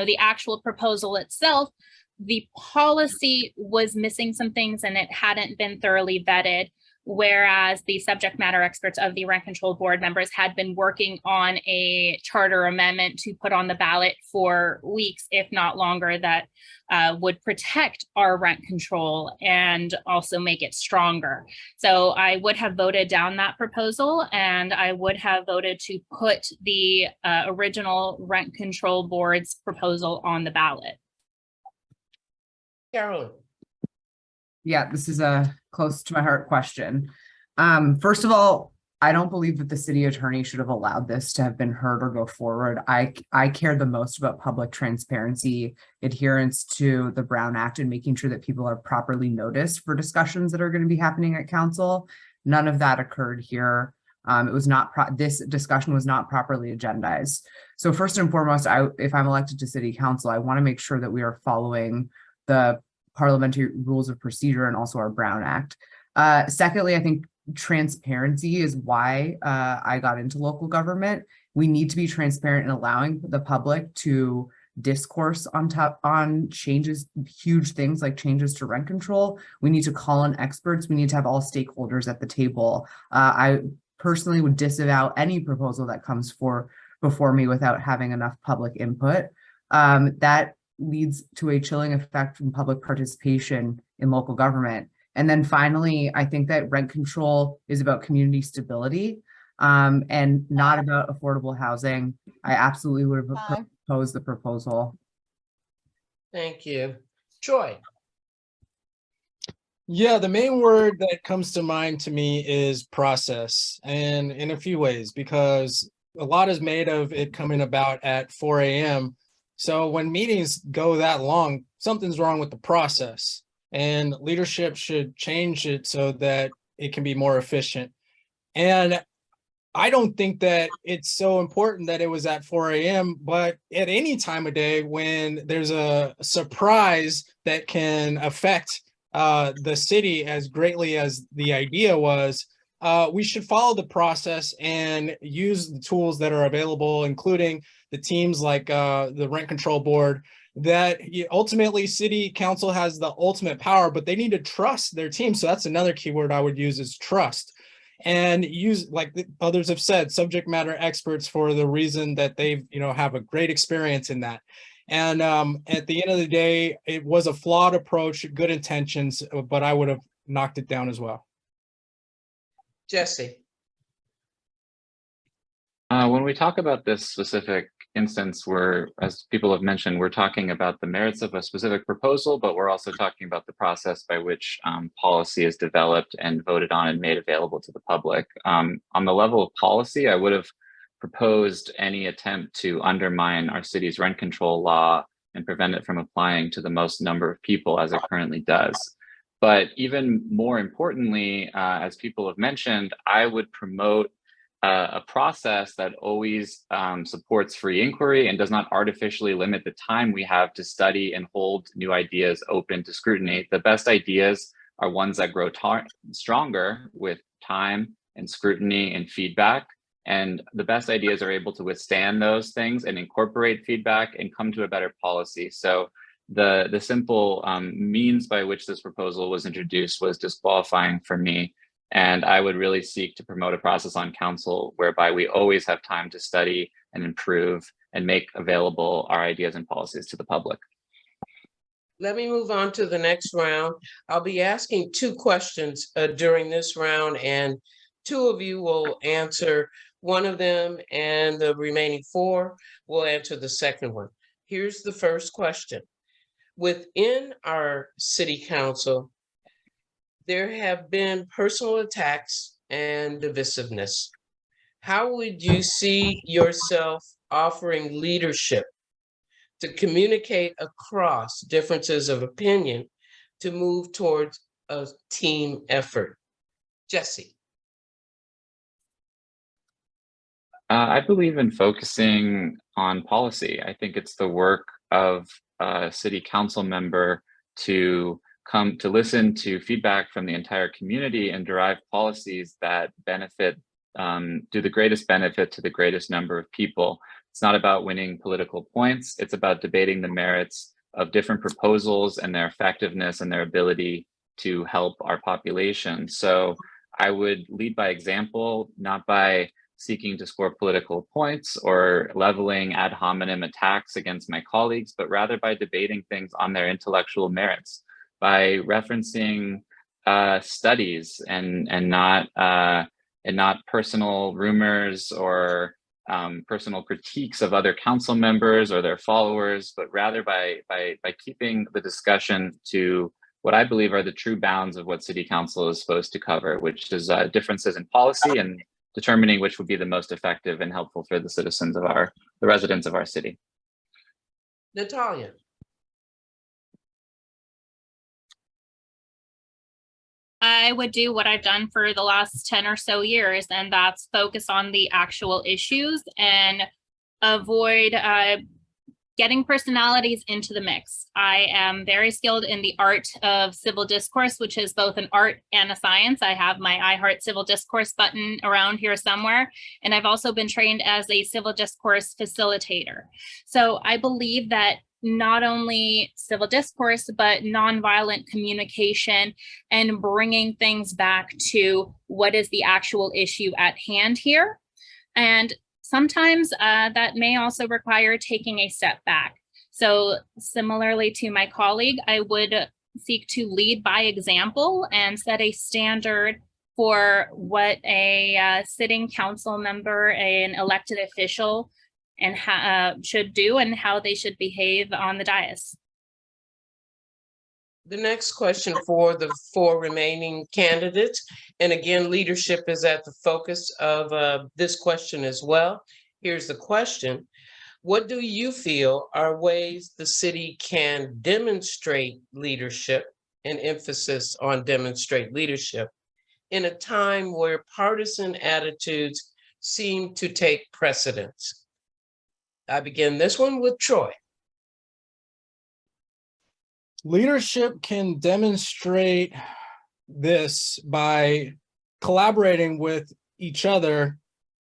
the actual proposal itself, the policy was missing some things and it hadn't been thoroughly vetted. whereas the subject matter experts of the rent control board members had been working on a charter amendment to put on the ballot for weeks, if not longer, that would protect our rent control and also make it stronger. So I would have voted down that proposal, and I would have voted to put the original rent control board's proposal on the ballot. Carolyn. Yeah, this is a close to my heart question. First of all, I don't believe that the city attorney should have allowed this to have been heard or go forward. I care the most about public transparency, adherence to the Brown Act, and making sure that people are properly noticed for discussions that are going to be happening at council. None of that occurred here. It was not this discussion was not properly agendized. So first and foremost, if I'm elected to city council, I want to make sure that we are following the parliamentary rules of procedure and also our Brown Act. Secondly, I think transparency is why I got into local government. We need to be transparent in allowing the public to discourse on changes, huge things like changes to rent control. We need to call on experts. We need to have all stakeholders at the table. I personally would disavow any proposal that comes before me without having enough public input. That leads to a chilling effect from public participation in local government. And then finally, I think that rent control is about community stability and not about affordable housing. I absolutely would have proposed the proposal. Thank you. Troy. Yeah, the main word that comes to mind to me is process, and in a few ways, because a lot is made of it coming about at 4 a.m. So when meetings go that long, something's wrong with the process, and leadership should change it so that it can be more efficient. And I don't think that it's so important that it was at 4 a.m., but at any time of day when there's a surprise that can affect the city as greatly as the idea was, we should follow the process and use the tools that are available, including the teams like the Rent Control Board, that ultimately city council has the ultimate power, but they need to trust their team. So that's another keyword I would use, is trust. And use, like others have said, subject matter experts for the reason that they've, have a great experience in that. And at the end of the day, it was a flawed approach, good intentions, but I would have knocked it down as well. Jesse. When we talk about this specific instance where, as people have mentioned, we're talking about the merits of a specific proposal, but we're also talking about the process by which policy is developed and voted on and made available to the public. On the level of policy, I would have proposed any attempt to undermine our city's rent control law and prevent it from applying to the most number of people as it currently does. But even more importantly, as people have mentioned, I would promote a process that always supports free inquiry and does not artificially limit the time we have to study and hold new ideas open to scrutiny. The best ideas are ones that grow stronger with time and scrutiny and feedback. And the best ideas are able to withstand those things and incorporate feedback and come to a better policy. So the simple means by which this proposal was introduced was disqualifying for me. And I would really seek to promote a process on council whereby we always have time to study and improve and make available our ideas and policies to the public. Let me move on to the next round. I'll be asking 2 questions during this round, and 2 of you will answer one of them, and the remaining 4 will answer the second one. Here's the first question. Within our city council, there have been personal attacks and divisiveness. How would you see yourself offering leadership to communicate across differences of opinion to move towards a team effort? Jesse. I believe in focusing on policy. I think it's the work of a city council member to come to listen to feedback from the entire community and derive policies that benefit, do the greatest benefit to the greatest number of people. It's not about winning political points. It's about debating the merits of different proposals and their effectiveness and their ability to help our population. So I would lead by example, not by seeking to score political points or leveling ad hominem attacks against my colleagues, but rather by debating things on their intellectual merits, by referencing studies and not personal rumors or personal critiques of other council members or their followers, but rather by keeping the discussion to what I believe are the true bounds of what City Council is supposed to cover, which is differences in policy and determining which would be the most effective and helpful for the citizens of the residents of our city. Natalia. I would do what I've done for the last 10 or so years, and that's focus on the actual issues and avoid getting personalities into the mix. I am very skilled in the art of civil discourse, which is both an art and a science. I have my I Heart Civil Discourse button around here somewhere. And I've also been trained as a civil discourse facilitator. So I believe that not only civil discourse, but nonviolent communication and bringing things back to what is the actual issue at hand here. And sometimes that may also require taking a step back. So similarly to my colleague, I would seek to lead by example and set a standard for what a sitting council member, an elected official, and should do and how they should behave on the dais. The next question for the 4 remaining candidates, and again, leadership is at the focus of this question as well. Here's the question. What do you feel are ways the city can demonstrate leadership, and emphasis on demonstrate leadership, in a time where partisan attitudes seem to take precedence? I begin this one with Troy. Leadership can demonstrate this by collaborating with each other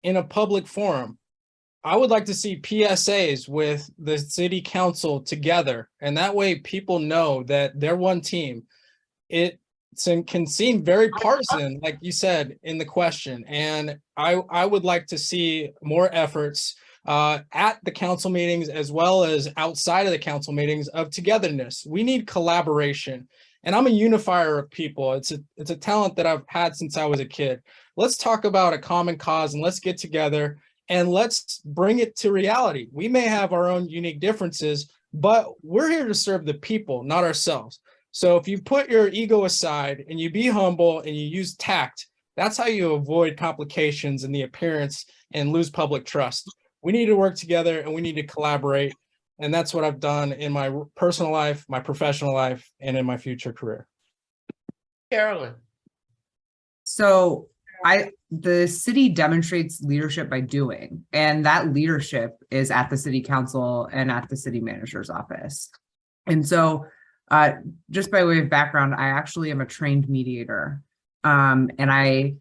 in a public forum. I would like to see PSAs with the city council together, and that way people know that they're one team. It can seem very partisan, like you said in the question, and I would like to see more efforts at the council meetings as well as outside of the council meetings of togetherness. We need collaboration, and I'm a unifier of people. It's a talent that I've had since I was a kid. Let's talk about a common cause and let's get together and let's bring it to reality. We may have our own unique differences, but we're here to serve the people, not ourselves. So if you put your ego aside and you be humble and you use tact, that's how you avoid complications in the appearance and lose public trust. We need to work together and we need to collaborate. And that's what I've done in my personal life, my professional life, and in my future career. Carolyn. So the city demonstrates leadership by doing, and that leadership is at the city council and at the city manager's office. And so just by way of background, I actually am a trained mediator. And I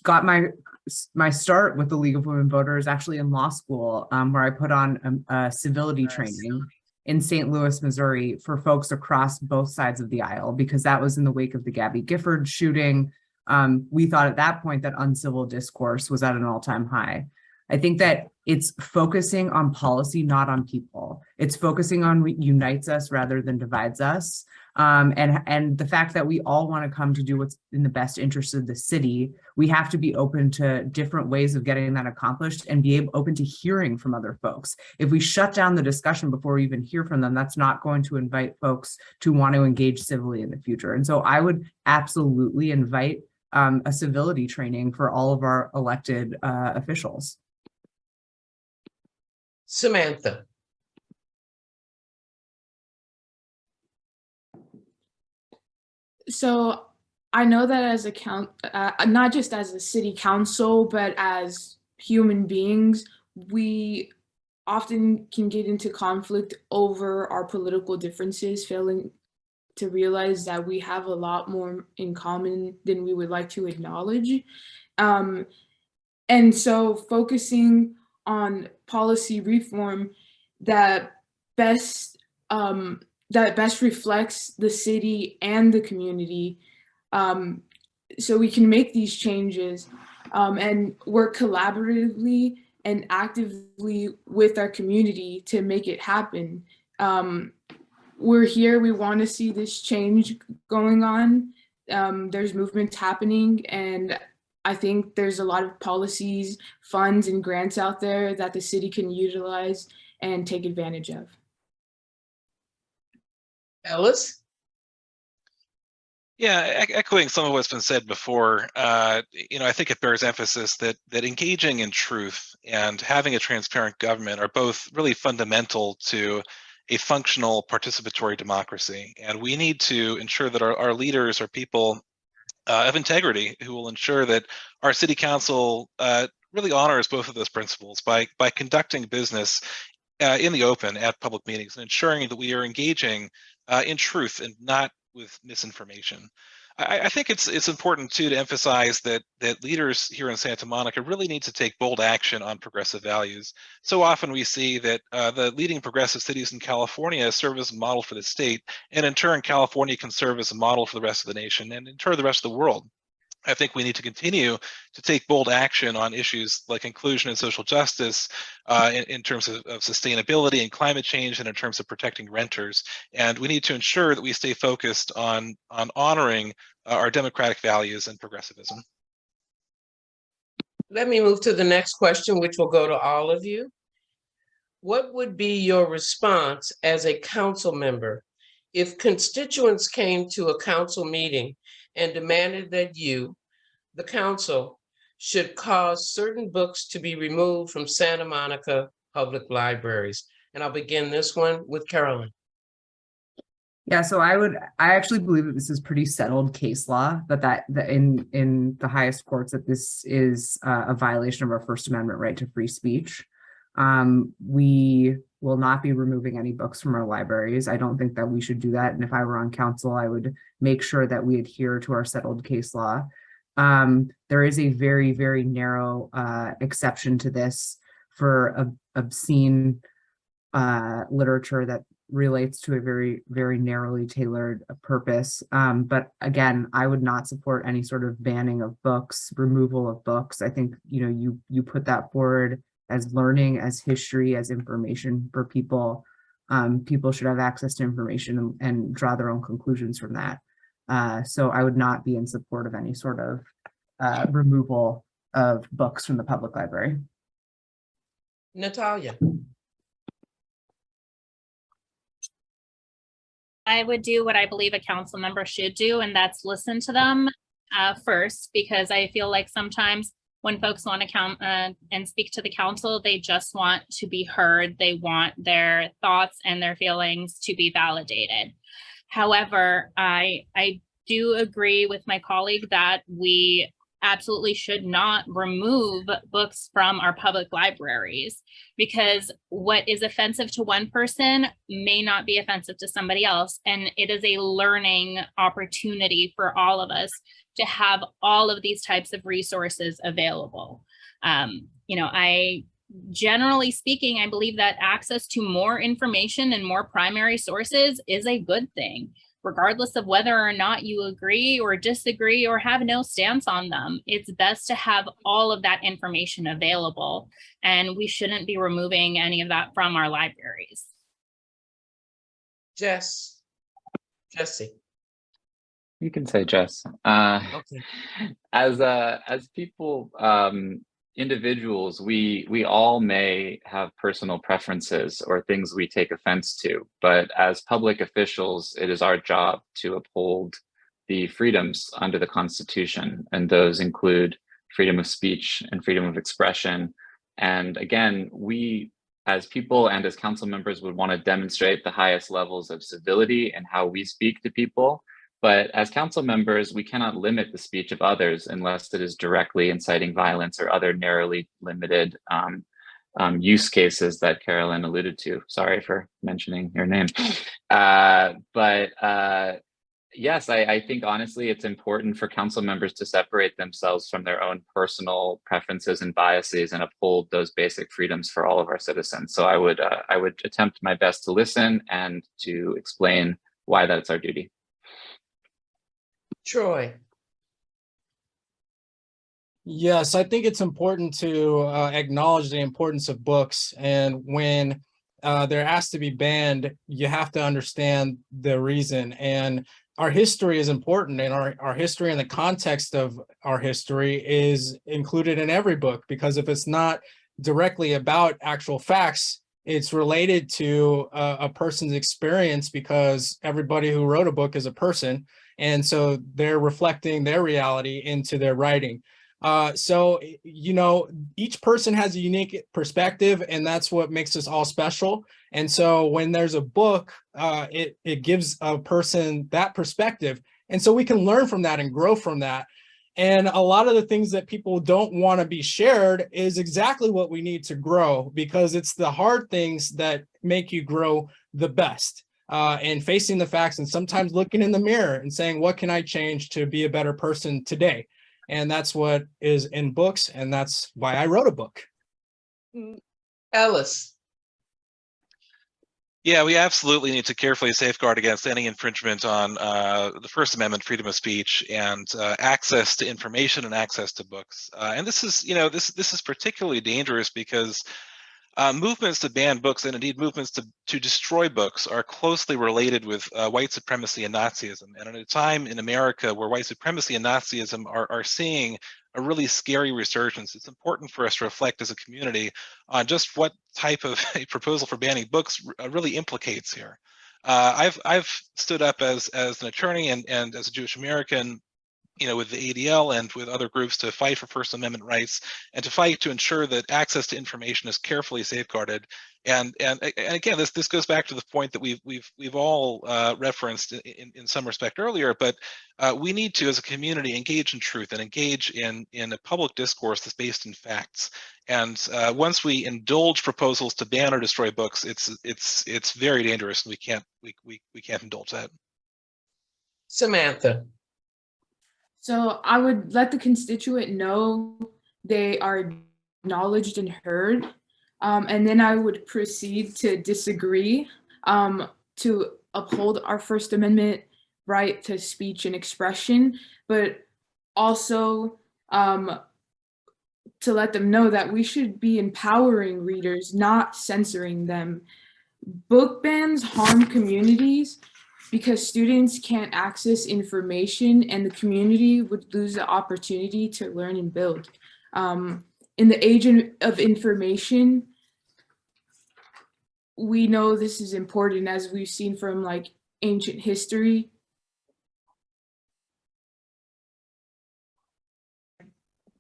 got my start with the League of Women Voters actually in law school, where I put on a civility training in St. Louis, Missouri for folks across both sides of the aisle, because that was in the wake of the Gabby Gifford shooting. We thought at that point that uncivil discourse was at an all-time high. I think that it's focusing on policy, not on people. It's focusing on what unites us rather than divides us. And the fact that we all want to come to do what's in the best interest of the city, we have to be open to different ways of getting that accomplished and be open to hearing from other folks. If we shut down the discussion before we even hear from them, that's not going to invite folks to want to engage civilly in the future. And so I would absolutely invite a civility training for all of our elected officials. Samantha. So I know that as not just as a city council, but as human beings, we often can get into conflict over our political differences, failing to realize that we have a lot more in common than we would like to acknowledge. And so focusing on policy reform that best reflects the city and the community so we can make these changes and work collaboratively and actively with our community to make it happen. We're here, we want to see this change going on. There's movements happening, and I think there's a lot of policies, funds, and grants out there that the city can utilize and take advantage of. Ellis? Yeah, echoing some of what's been said before, I think it bears emphasis that engaging in truth and having a transparent government are both really fundamental to a functional participatory democracy. And we need to ensure that our leaders are people of integrity who will ensure that our city council really honors both of those principles by conducting business in the open at public meetings and ensuring that we are engaging in truth and not with misinformation. I think it's important too to emphasize that leaders here in Santa Monica really need to take bold action on progressive values. So often we see that the leading progressive cities in California serve as a model for the state, and in turn California can serve as a model for the rest of the nation and in turn the rest of the world. I think we need to continue to take bold action on issues like inclusion and social justice in terms of sustainability and climate change and in terms of protecting renters. And we need to ensure that we stay focused on honoring our democratic values and progressivism. Let me move to the next question, which will go to all of you. What would be your response as a council member if constituents came to a council meeting and demanded that you, the council, should cause certain books to be removed from Santa Monica public libraries? And I'll begin this one with Carolyn. Yeah, so I actually believe that this is pretty settled case law, that in the highest courts that this is a violation of our First Amendment right to free speech. We will not be removing any books from our libraries. I don't think that we should do that. And if I were on council, I would make sure that we adhere to our settled case law. There is a very, very narrow exception to this for obscene literature that relates to a very, very narrowly tailored purpose. But again, I would not support any sort of banning of books, removal of books. I think, you put that forward as learning, as history, as information for people. People should have access to information and draw their own conclusions from that. So I would not be in support of any sort of removal of books from the public library. Natalia. I would do what I believe a council member should do, and that's listen to them first, because I feel like sometimes when folks want to come and speak to the council, they just want to be heard. They want their thoughts and their feelings to be validated. However, I do agree with my colleague that we absolutely should not remove books from our public libraries, because what is offensive to one person may not be offensive to somebody else. And it is a learning opportunity for all of us to have all of these types of resources available. Generally speaking, I believe that access to more information and more primary sources is a good thing, regardless of whether or not you agree or disagree or have no stance on them. It's best to have all of that information available, and we shouldn't be removing any of that from our libraries. Jesse. You can say Jess. Okay. As people, individuals, we all may have personal preferences or things we take offense to, but as public officials, it is our job to uphold the freedoms under the Constitution, and those include freedom of speech and freedom of expression. And again, we as people and as council members would want to demonstrate the highest levels of civility in how we speak to people. But as council members, we cannot limit the speech of others unless it is directly inciting violence or other narrowly limited use cases that Carolyn alluded to. Sorry for mentioning your name. Yes, I think honestly, it's important for council members to separate themselves from their own personal preferences and biases and uphold those basic freedoms for all of our citizens. So I would attempt my best to listen and to explain why that's our duty. Troy. Yes, I think it's important to acknowledge the importance of books. And when they're asked to be banned, you have to understand the reason. And our history is important, and our history and the context of our history is included in every book, because if it's not directly about actual facts, it's related to a person's experience, because everybody who wrote a book is a person. And so they're reflecting their reality into their writing. So, you know, each person has a unique perspective, and that's what makes us all special. And so when there's a book, it gives a person that perspective. And so we can learn from that and grow from that. And a lot of the things that people don't want to be shared is exactly what we need to grow, because it's the hard things that make you grow the best. And facing the facts, and sometimes looking in the mirror and saying, what can I change to be a better person today? And that's what is in books, and that's why I wrote a book. Ellis. Yeah, we absolutely need to carefully safeguard against any infringement on the First Amendment, freedom of speech, and access to information and access to books. And this is, you know, this is particularly dangerous because movements to ban books, and indeed movements to destroy books, are closely related with white supremacy and Nazism. And at a time in America where white supremacy and Nazism are seeing a really scary resurgence, it's important for us to reflect as a community on just what type of a proposal for banning books really implicates here. I've stood up as an attorney and as a Jewish American, you know, with the ADL and with other groups, to fight for First Amendment rights and to fight to ensure that access to information is carefully safeguarded. And again, this goes back to the point that we've all referenced in some respect earlier, but we need to, as a community, engage in truth and engage in a public discourse that's based in facts. And once we indulge proposals to ban or destroy books, it's very dangerous. We can't indulge that. Samantha. So I would let the constituent know they are acknowledged and heard. And then I would proceed to disagree, to uphold our First Amendment right to speech and expression, but also to let them know that we should be empowering readers, not censoring them. Book bans harm communities because students can't access information, and the community would lose the opportunity to learn and build. In the age of information, we know this is important, as we've seen from like ancient history.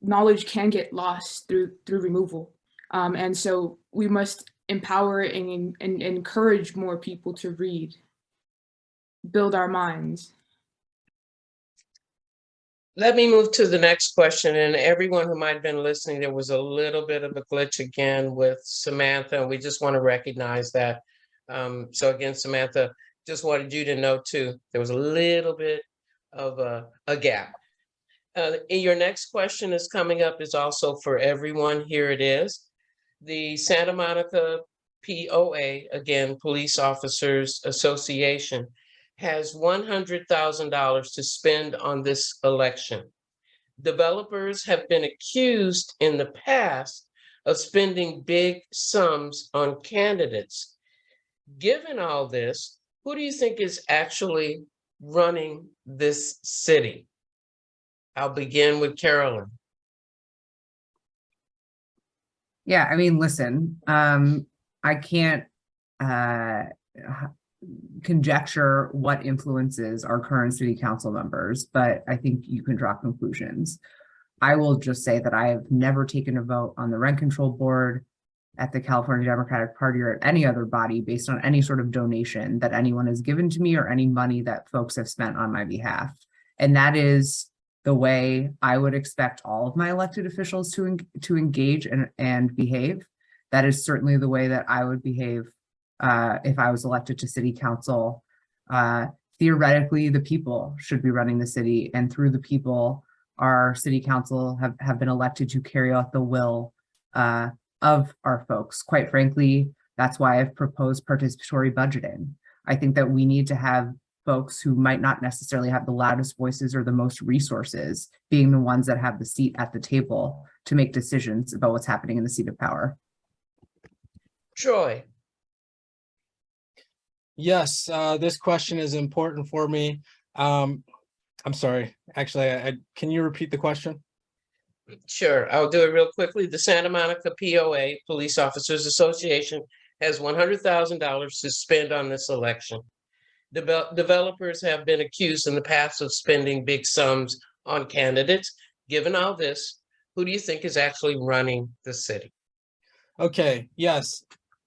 Knowledge can get lost through removal. And so we must empower and encourage more people to read, build our minds. Let me move to the next question. And everyone who might have been listening, there was a little bit of a glitch again with Samantha, and we just want to recognize that. So again, Samantha, just wanted you to know too, there was a little bit of a gap. Your next question is coming up, is also for everyone. Here it is. The Santa Monica POA, again, Police Officers Association, has $100,000 to spend on this election. Developers have been accused in the past of spending big sums on candidates. Given all this, who do you think is actually running this city? I'll begin with Carolyn. Yeah, I mean, listen, I can't conjecture what influences our current city council members, but I think you can draw conclusions. I will just say that I have never taken a vote on the rent control board, at the California Democratic Party, or at any other body based on any sort of donation that anyone has given to me or any money that folks have spent on my behalf. And that is the way I would expect all of my elected officials to engage and behave. That is certainly the way that I would behave if I was elected to city council. Theoretically, the people should be running the city, and through the people, our city council have been elected to carry out the will of our folks. Quite frankly, that's why I've proposed participatory budgeting. I think that we need to have folks who might not necessarily have the loudest voices or the most resources being the ones that have the seat at the table to make decisions about what's happening in the seat of power. Troy, Yes, this question is important for me. I'm sorry, actually, can you repeat the question? sure, I'll do it real quickly. The Santa Monica POA, Police Officers Association, has $100,000 to spend on this election. Developers have been accused in the past of spending big sums on candidates. Given all this, who do you think is actually running the city? Okay, yes,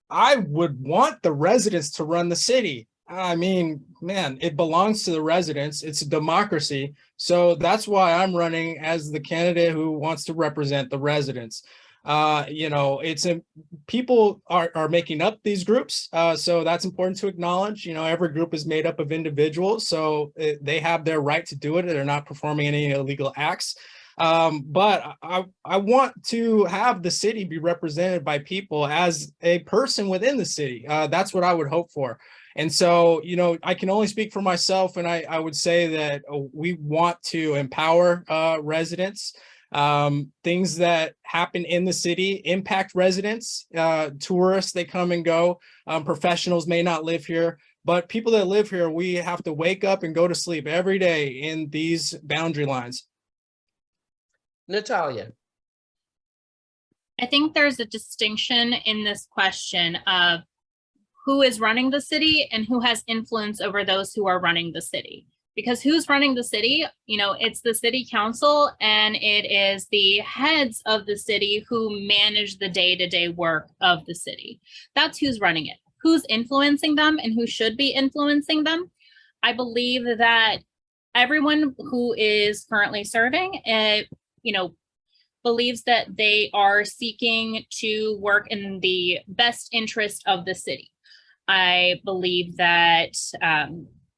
I would want the residents to run the city. I mean, man, it belongs to the residents. It's a democracy. So that's why I'm running as the candidate who wants to represent the residents. You know, people are making up these groups. So that's important to acknowledge. You know, every group is made up of individuals, so they have their right to do it. They're not performing any illegal acts. But I want to have the city be represented by people as a person within the city. That's what I would hope for. And so, you know, I can only speak for myself, and I would say that we want to empower residents. Things that happen in the city impact residents, tourists, they come and go. Professionals may not live here, but people that live here, we have to wake up and go to sleep every day in these boundary lines. Natalia, I think there's a distinction in this question of who is running the city and who has influence over those who are running the city. Because who's running the city? You know, it's the city council and it is the heads of the city who manage the day-to-day work of the city. That's who's running it. Who's influencing them and who should be influencing them? I believe that everyone who is currently serving, you know, believes that they are seeking to work in the best interest of the city. I believe that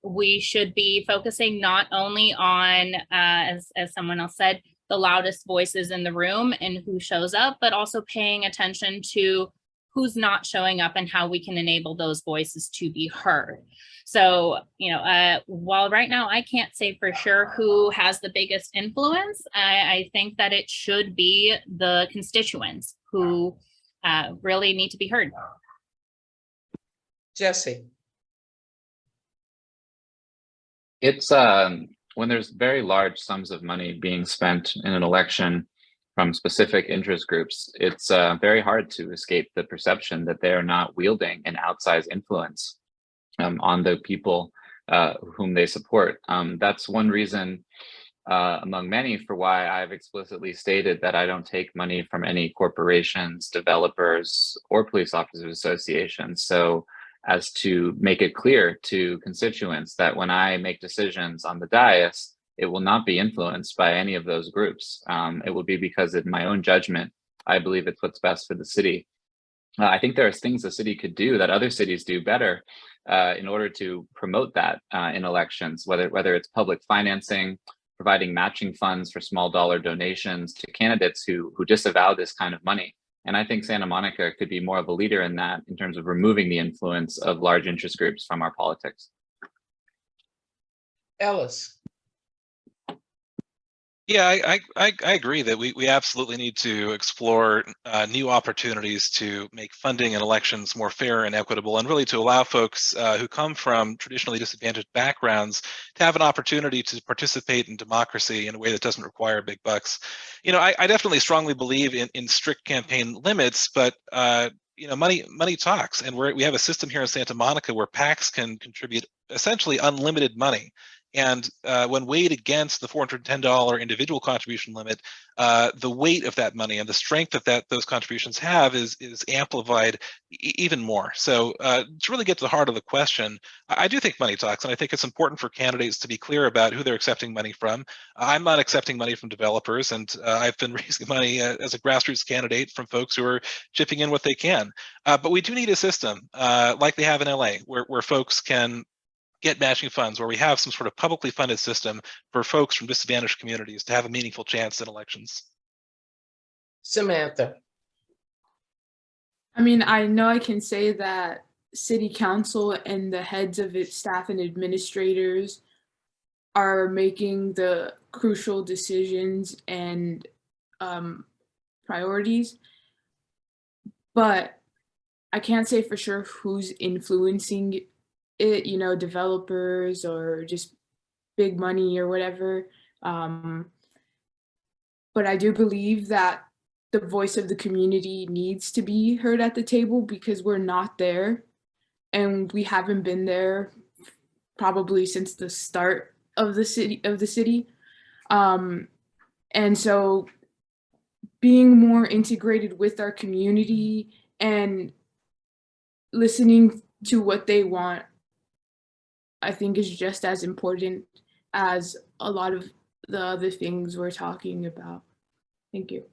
we should be focusing not only on, as someone else said, the loudest voices in the room and who shows up, but also paying attention to who's not showing up and how we can enable those voices to be heard. So, you know, while right now I can't say for sure who has the biggest influence, I think that it should be the constituents who really need to be heard. Jesse, It's when there's very large sums of money being spent in an election from specific interest groups, it's very hard to escape the perception that they are not wielding an outsized influence on the people whom they support. That's one reason among many for why I've explicitly stated that I don't take money from any corporations, developers, or police officers associations. So as to make it clear to constituents that when I make decisions on the dais, it will not be influenced by any of those groups. It will be because in my own judgment, I believe it's what's best for the city. I think there are things the city could do that other cities do better in order to promote that in elections, whether it's public financing, providing matching funds for small dollar donations to candidates who disavow this kind of money. And I think Santa Monica could be more of a leader in that in terms of removing the influence of large interest groups from our politics. Ellis. Yeah, I agree that we absolutely need to explore new opportunities to make funding in elections more fair and equitable, and really to allow folks who come from traditionally disadvantaged backgrounds to have an opportunity to participate in democracy in a way that doesn't require big bucks. You know, I definitely strongly believe in strict campaign limits, but you know, money talks, and we have a system here in Santa Monica where PACs can contribute essentially unlimited money. And when weighed against the $410 individual contribution limit, the weight of that money and the strength that those contributions have is amplified even more. So to really get to the heart of the question, I do think money talks, and I think it's important for candidates to be clear about who they're accepting money from. I'm not accepting money from developers, and I've been raising money as a grassroots candidate from folks who are chipping in what they can. But we do need a system like they have in LA, where folks can get matching funds, where we have some sort of publicly funded system for folks from disadvantaged communities to have a meaningful chance in elections. Samantha. I mean, I know I can say that city council and the heads of its staff and administrators are making the crucial decisions and priorities, but I can't say for sure who's influencing it, you know, developers or just big money or whatever. But I do believe that the voice of the community needs to be heard at the table because we're not there and we haven't been there probably since the start of the city. And so being more integrated with our community and listening to what they want, I think is just as important as a lot of the other things we're talking about. Thank you.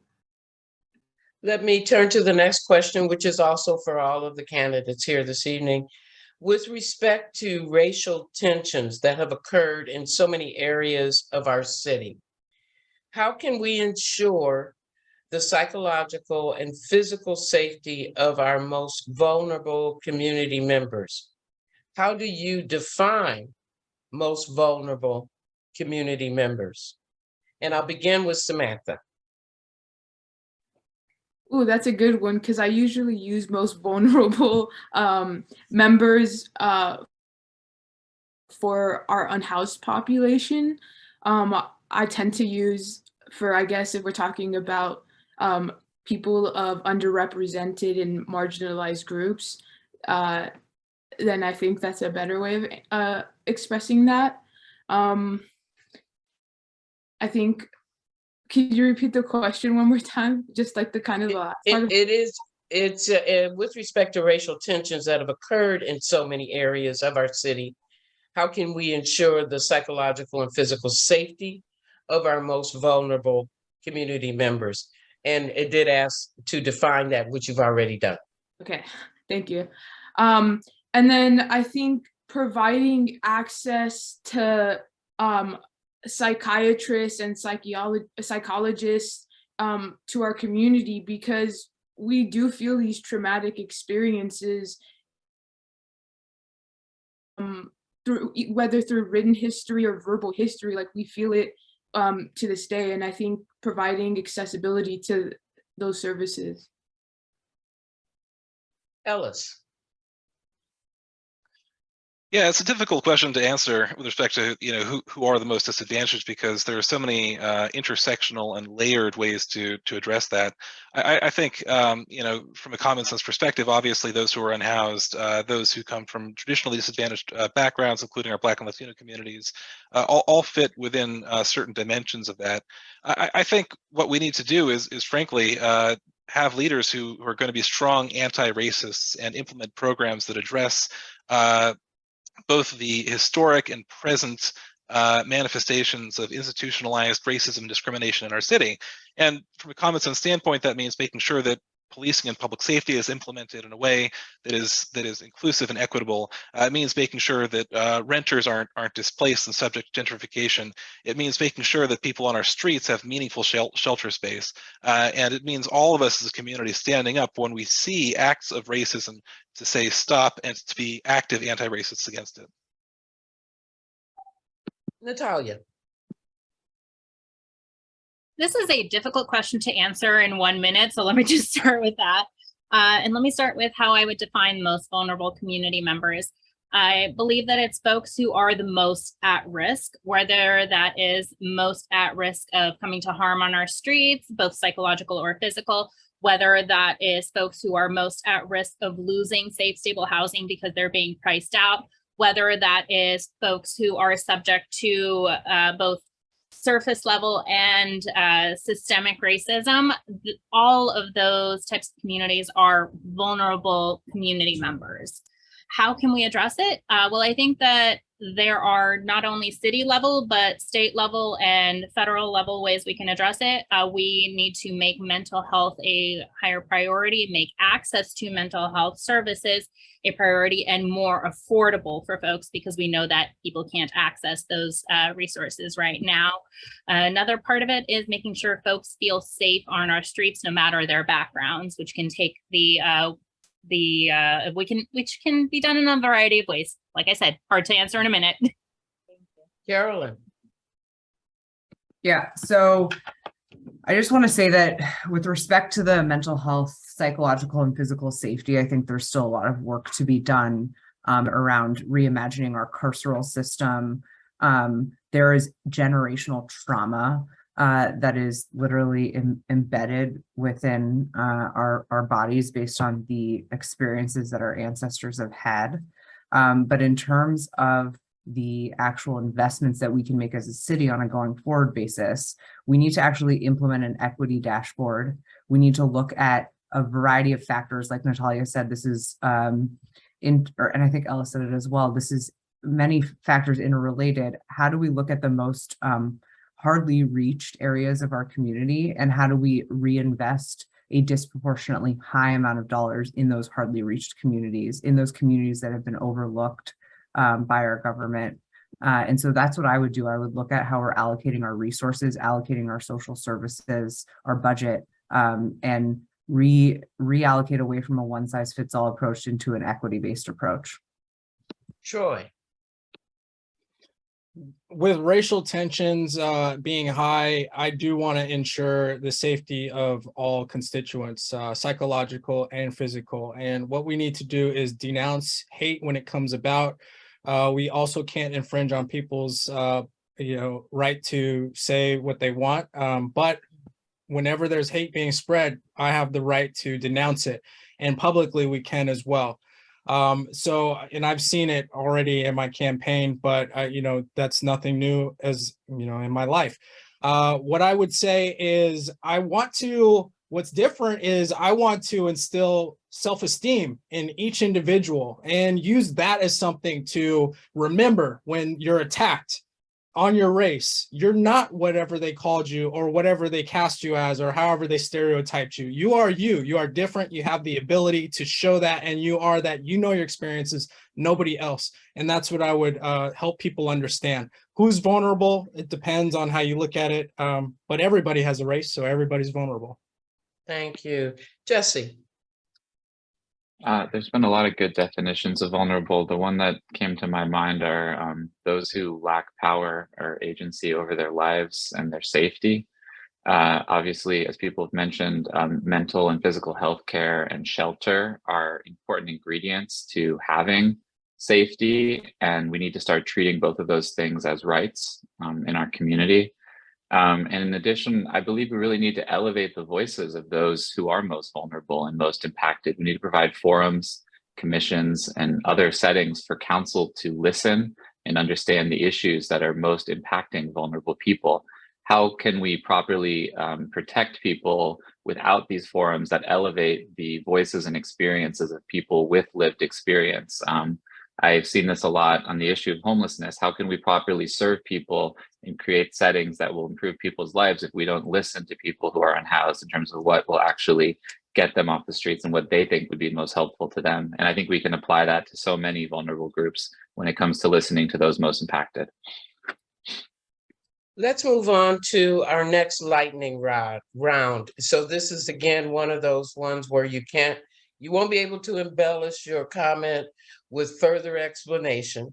Let me turn to the next question, which is also for all of the candidates here this evening. With respect to racial tensions that have occurred in so many areas of our city, how can we ensure the psychological and physical safety of our most vulnerable community members? How do you define most vulnerable community members? And I'll begin with Samantha. Oh, that's a good one because I usually use most vulnerable members for our unhoused population. I tend to use for, I guess, if we're talking about people of underrepresented and marginalized groups, then I think that's a better way of expressing that. I think, could you repeat the question one more time? Just like the kind of the last part of It's with respect to racial tensions that have occurred in so many areas of our city, how can we ensure the psychological and physical safety of our most vulnerable community members? And it did ask to define that, which you've already done. Okay, thank you. And then I think providing access to psychiatrists and psychologists to our community, because we do feel these traumatic experiences through whether through written history or verbal history, like we feel it to this day. And I think providing accessibility to those services. Ellis. Yeah, it's a difficult question to answer with respect to, you know, who are the most disadvantaged, because there are so many intersectional and layered ways to address that. I think, you know, from a common sense perspective, obviously those who are unhoused, those who come from traditionally disadvantaged backgrounds, including our Black and Latino communities, all fit within certain dimensions of that. I think what we need to do is frankly, have leaders who are going to be strong anti-racists and implement programs that address both the historic and present manifestations of institutionalized racism and discrimination in our city. And from a common sense standpoint, that means making sure that policing and public safety is implemented in a way that is inclusive and equitable. It means making sure that renters aren't displaced and subject to gentrification. It means making sure that people on our streets have meaningful shelter space. And it means all of us as a community standing up when we see acts of racism to say stop and to be active anti-racists against it. Natalia. This is a difficult question to answer in 1 minute, so let me just start with that. And let me start with how I would define most vulnerable community members. I believe that it's folks who are the most at risk, whether that is most at risk of coming to harm on our streets, both psychological or physical, whether that is folks who are most at risk of losing safe, stable housing because they're being priced out, whether that is folks who are subject to both surface level and systemic racism. All of those types of communities are vulnerable community members. How can we address it? Well, I think that there are not only city level, but state level and federal level ways we can address it. We need to make mental health a higher priority, make access to mental health services a priority and more affordable for folks, because we know that people can't access those resources right now. Another part of it is making sure folks feel safe on our streets, no matter their backgrounds, which can take the which can be done in a variety of ways. Like I said, hard to answer in a minute. Carolyn. Yeah, so I just want to say that with respect to the mental health, psychological and physical safety, I think there's still a lot of work to be done around reimagining our carceral system. There is generational trauma that is literally embedded within our bodies based on the experiences that our ancestors have had. But in terms of the actual investments that we can make as a city on a going forward basis, we need to actually implement an equity dashboard. We need to look at a variety of factors, like Natalia said, this is, and I think Ella said it as well, this is many factors interrelated. How do we look at the most hardly reached areas of our community, and how do we reinvest a disproportionately high amount of dollars in those hardly reached communities, in those communities that have been overlooked by our government. And so that's what I would do. I would look at how we're allocating our resources, allocating our social services, our budget, and reallocate away from a one-size-fits-all approach into an equity-based approach. Troy. With racial tensions being high, I do want to ensure the safety of all constituents, psychological and physical. And what we need to do is denounce hate when it comes about. We also can't infringe on people's right to say what they want. But whenever there's hate being spread, I have the right to denounce it, and publicly we can as well. And I've seen it already in my campaign, but that's nothing new as in my life. What I would say is what's different is I want to instill self-esteem in each individual and use that as something to remember when you're attacked on your race. You're not whatever they called you or whatever they cast you as or however they stereotyped you. You are you. You are different. You have the ability to show that, and you are that. You know your experiences, nobody else. And that's what I would help people understand. Who's vulnerable? It depends on how you look at it. But everybody has a race, so everybody's vulnerable. Thank you. Jesse. There's been a lot of good definitions of vulnerable. The one that came to my mind are those who lack power or agency over their lives and their safety. Obviously, as people have mentioned, mental and physical health care and shelter are important ingredients to having safety, and we need to start treating both of those things as rights in our community. And in addition, I believe we really need to elevate the voices of those who are most vulnerable and most impacted. We need to provide forums, commissions, and other settings for council to listen and understand the issues that are most impacting vulnerable people. How can we properly protect people without these forums that elevate the voices and experiences of people with lived experience? I've seen this a lot on the issue of homelessness. How can we properly serve people and create settings that will improve people's lives if we don't listen to people who are unhoused in terms of what will actually get them off the streets and what they think would be most helpful to them? And I think we can apply that to so many vulnerable groups when it comes to listening to those most impacted. Let's move on to our next lightning round. So this is again one of those ones where you won't be able to embellish your comment with further explanation.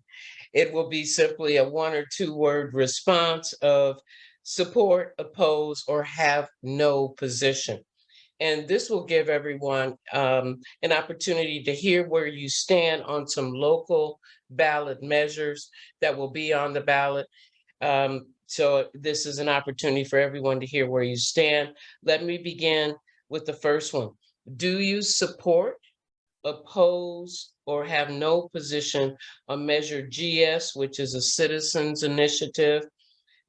It will be simply a 1 or 2 word response of support, oppose, or have no position. And this will give everyone an opportunity to hear where you stand on some local ballot measures that will be on the ballot. So this is an opportunity for everyone to hear where you stand. Let me begin with the first one. Do you support, oppose, or have no position on Measure GS, which is a citizens initiative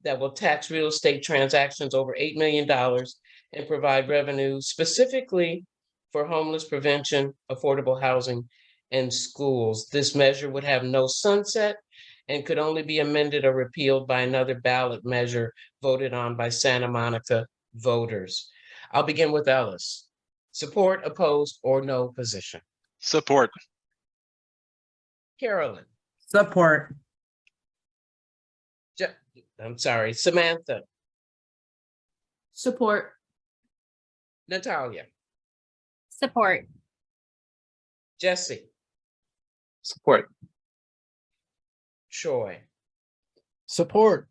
that will tax real estate transactions over $8 million and provide revenue specifically for homeless prevention, affordable housing, and schools? This measure would have no sunset and could only be amended or repealed by another ballot measure voted on by Santa Monica voters. I'll begin with Ellis. Support, oppose, or no position? Support. Carolyn. Support. I'm sorry, Samantha. Support. Natalia. Support. Jesse, Support. Troy. Support.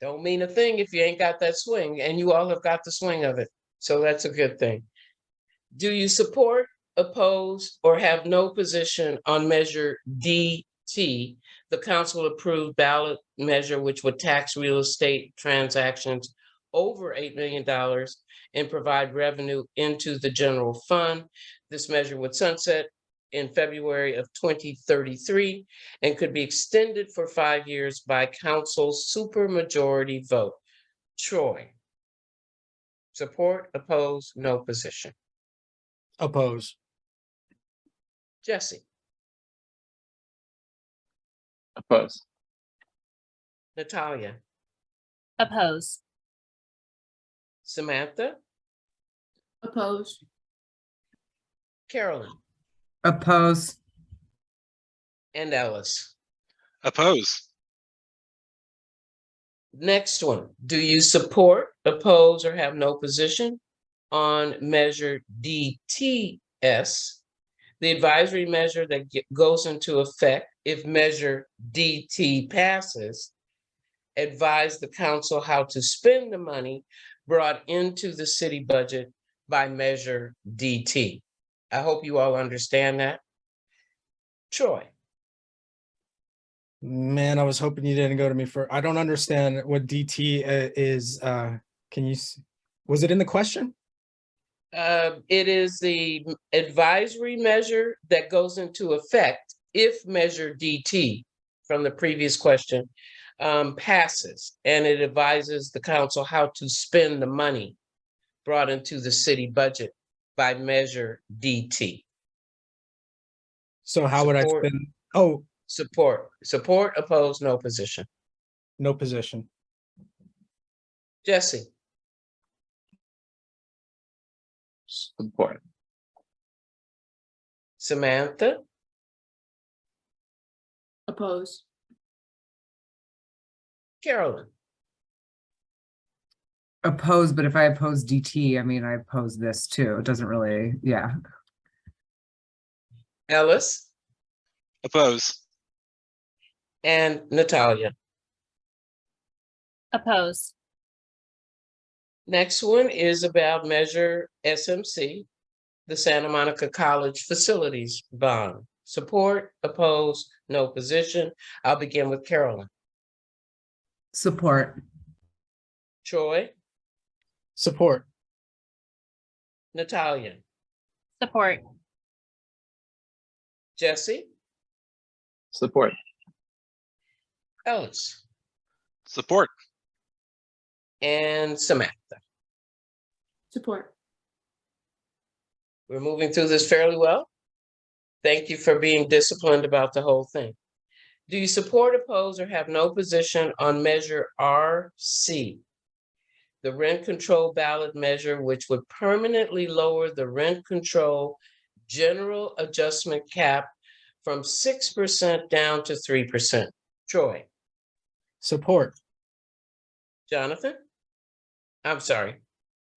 Don't mean a thing if you ain't got that swing, and you all have got the swing of it. So that's a good thing. Do you support, oppose, or have no position on measure DT, the council approved ballot measure which would tax real estate transactions over $8 million and provide revenue into the general fund? This measure would sunset in February of 2033 and could be extended for 5 years by council supermajority vote. Troy. Support, oppose, no position. Oppose. Jesse, Oppose. Natalia, Oppose. Samantha, Oppose. Carolyn, Oppose. and Ellis. Oppose. Next one, do you support, oppose, or have no position on measure DTS, the advisory measure that goes into effect if measure DT passes? Advise the council how to spend the money brought into the city budget by measure DT. I hope you all understand that. Troy, Man, I was hoping you didn't go to me for, I don't understand what DT is. Can you, was it in the question? it is the advisory measure that goes into effect if measure DT from the previous question passes, and it advises the council how to spend the money brought into the city budget by measure DT. So how would I Support. spend? Oh, Support, oppose, no position. no position. Jesse, Support. Samantha, Oppose. Carolyn, Oppose, but if I oppose DT, I mean, I oppose this too. It doesn't really, yeah. Ellis, Oppose. and Natalia. Oppose. Next one is about measure SMC, the Santa Monica College Facilities Bond. Support, oppose, no position. I'll begin with Carolyn. Support. Troy, Support. Natalia, Support. Jesse, Support. Ellis, Support. and Samantha. Support. We're moving through this fairly well. Thank you for being disciplined about the whole thing. Do you support, oppose, or have no position on measure RC, the rent control ballot measure, which would permanently lower the rent control general adjustment cap from 6% down to 3%? Troy, Support. Jonathan? I'm sorry,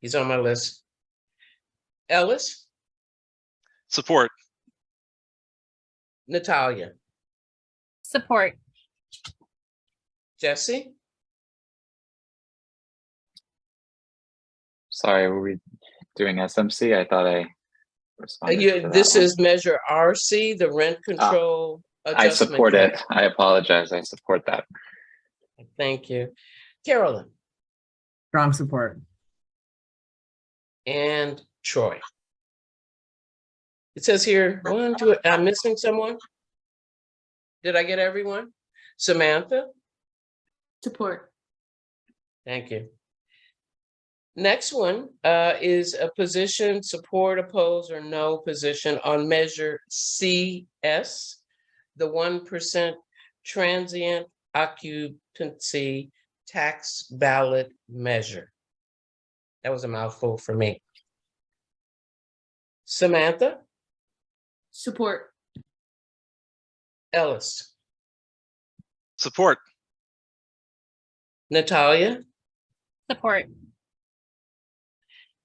he's on my list. Ellis, Support. Natalia, Support. Jesse, Sorry, were we doing SMC? I thought I responded to that this one. is measure RC, the rent control I adjustment support cap. it. I apologize. I support that. Thank you. Carolyn Strong support. and Troy. It says here, one, two, I'm missing someone. Did I get everyone? Samantha? Support. Thank you. Next one is a position, support, oppose, or no position on measure CS, the 1% transient occupancy tax ballot measure. That was a mouthful for me. Samantha, Support. Ellis, Support. Natalia, Support.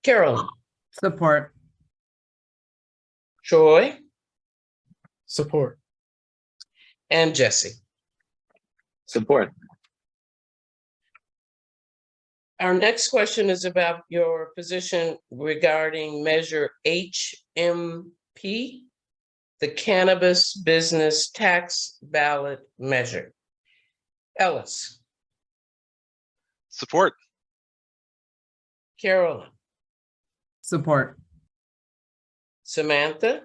Carolyn, Support. Troy, Support. and Jesse. Support. Our next question is about your position regarding Measure HMP, the Cannabis Business Tax Ballot Measure. Ellis, Support. Carolyn, Support. Samantha,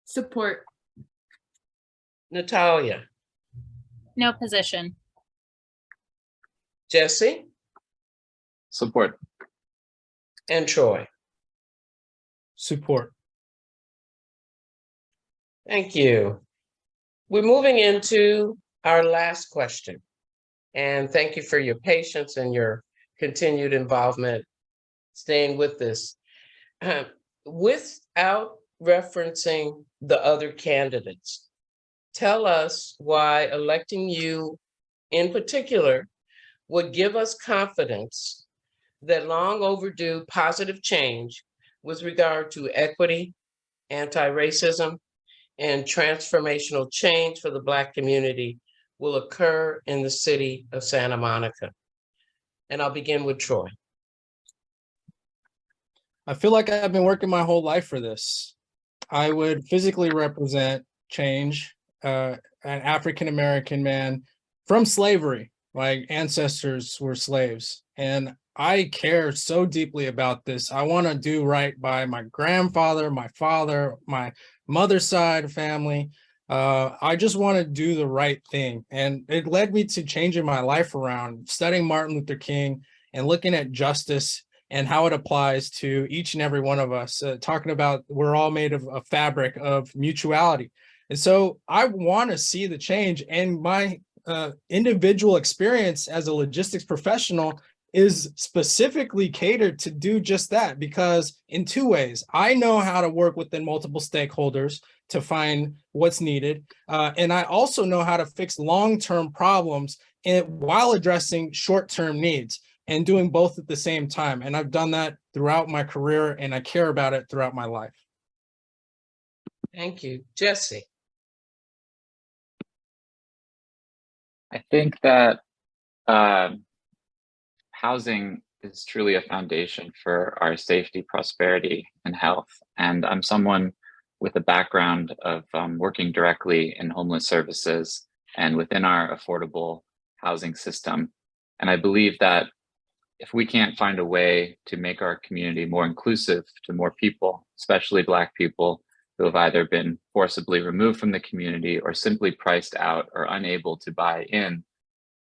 Support. Natalia, No position. Jesse, Support. and Troy. Support. Thank you. We're moving into our last question. And thank you for your patience and your continued involvement, staying with this. Without referencing the other candidates, tell us why electing you in particular would give us confidence that long overdue positive change with regard to equity, anti-racism, and transformational change for the Black community will occur in the city of Santa Monica. And I'll begin with Troy. I feel like I've been working my whole life for this. I would physically represent change, an African-American man from slavery. My ancestors were slaves, and I care so deeply about this. I want to do right by my grandfather, my father, my mother's side family. I just want to do the right thing. And it led me to changing my life around, studying Martin Luther King and looking at justice and how it applies to each and every one of us, talking about we're all made of a fabric of mutuality. And so I want to see the change, and my individual experience as a logistics professional is specifically catered to do just that, because in two ways, I know how to work within multiple stakeholders to find what's needed. And I also know how to fix long-term problems while addressing short-term needs, and doing both at the same time. And I've done that throughout my career, and I care about it throughout my life. Thank you. Jesse. I think that housing is truly a foundation for our safety, prosperity, and health. And I'm someone with a background of working directly in homeless services and within our affordable housing system. And I believe that if we can't find a way to make our community more inclusive to more people, especially Black people who have either been forcibly removed from the community or simply priced out or unable to buy in,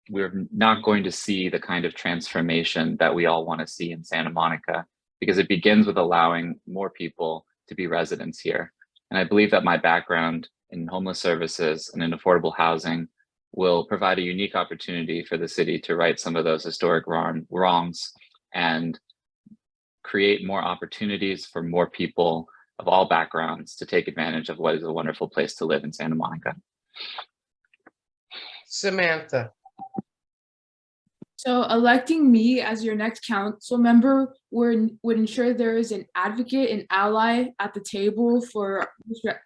we're not going to see the kind of transformation that we all want to see in Santa Monica, because it begins with allowing more people to be residents here. And I believe that my background in homeless services and in affordable housing will provide a unique opportunity for the city to right some of those historic wrongs and create more opportunities for more people of all backgrounds to take advantage of what is a wonderful place to live in Santa Monica. Samantha. So electing me as your next council member would ensure there is an advocate and ally at the table for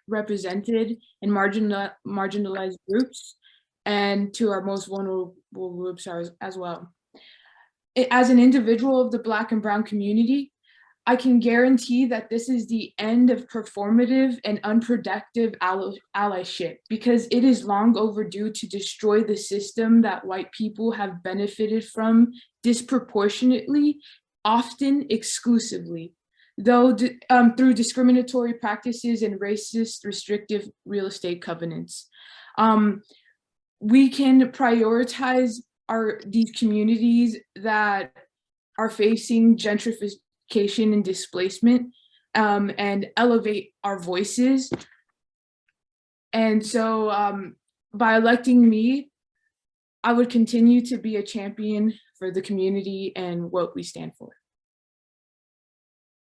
represented and marginalized groups, and to our most vulnerable groups as well. As an individual of the Black and Brown community, I can guarantee that this is the end of performative and unproductive allyship, because it is long overdue to destroy the system that white people have benefited from disproportionately, often exclusively, though through discriminatory practices and racist restrictive real estate covenants. We can prioritize these communities that are facing gentrification and displacement, and elevate our voices. And so by electing me, I would continue to be a champion for the community and what we stand for.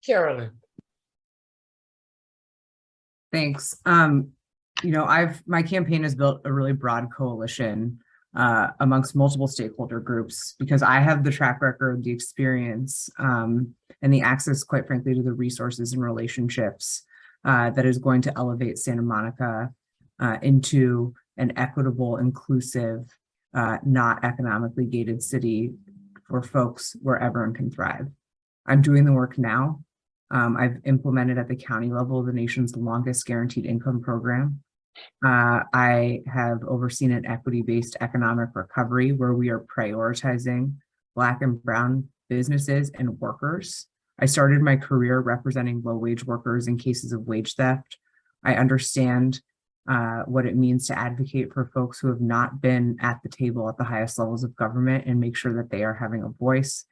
Carolyn. Thanks. You know, my campaign has built a really broad coalition amongst multiple stakeholder groups, because I have the track record, the experience, and the access, quite frankly, to the resources and relationships that is going to elevate Santa Monica into an equitable, inclusive, not economically gated city for folks where everyone can thrive. I'm doing the work now. I've implemented at the county level the nation's longest guaranteed income program. I have overseen an equity-based economic recovery where we are prioritizing Black and Brown businesses and workers. I started my career representing low-wage workers in cases of wage theft. I understand what it means to advocate for folks who have not been at the table at the highest levels of government and make sure that they are having a voice.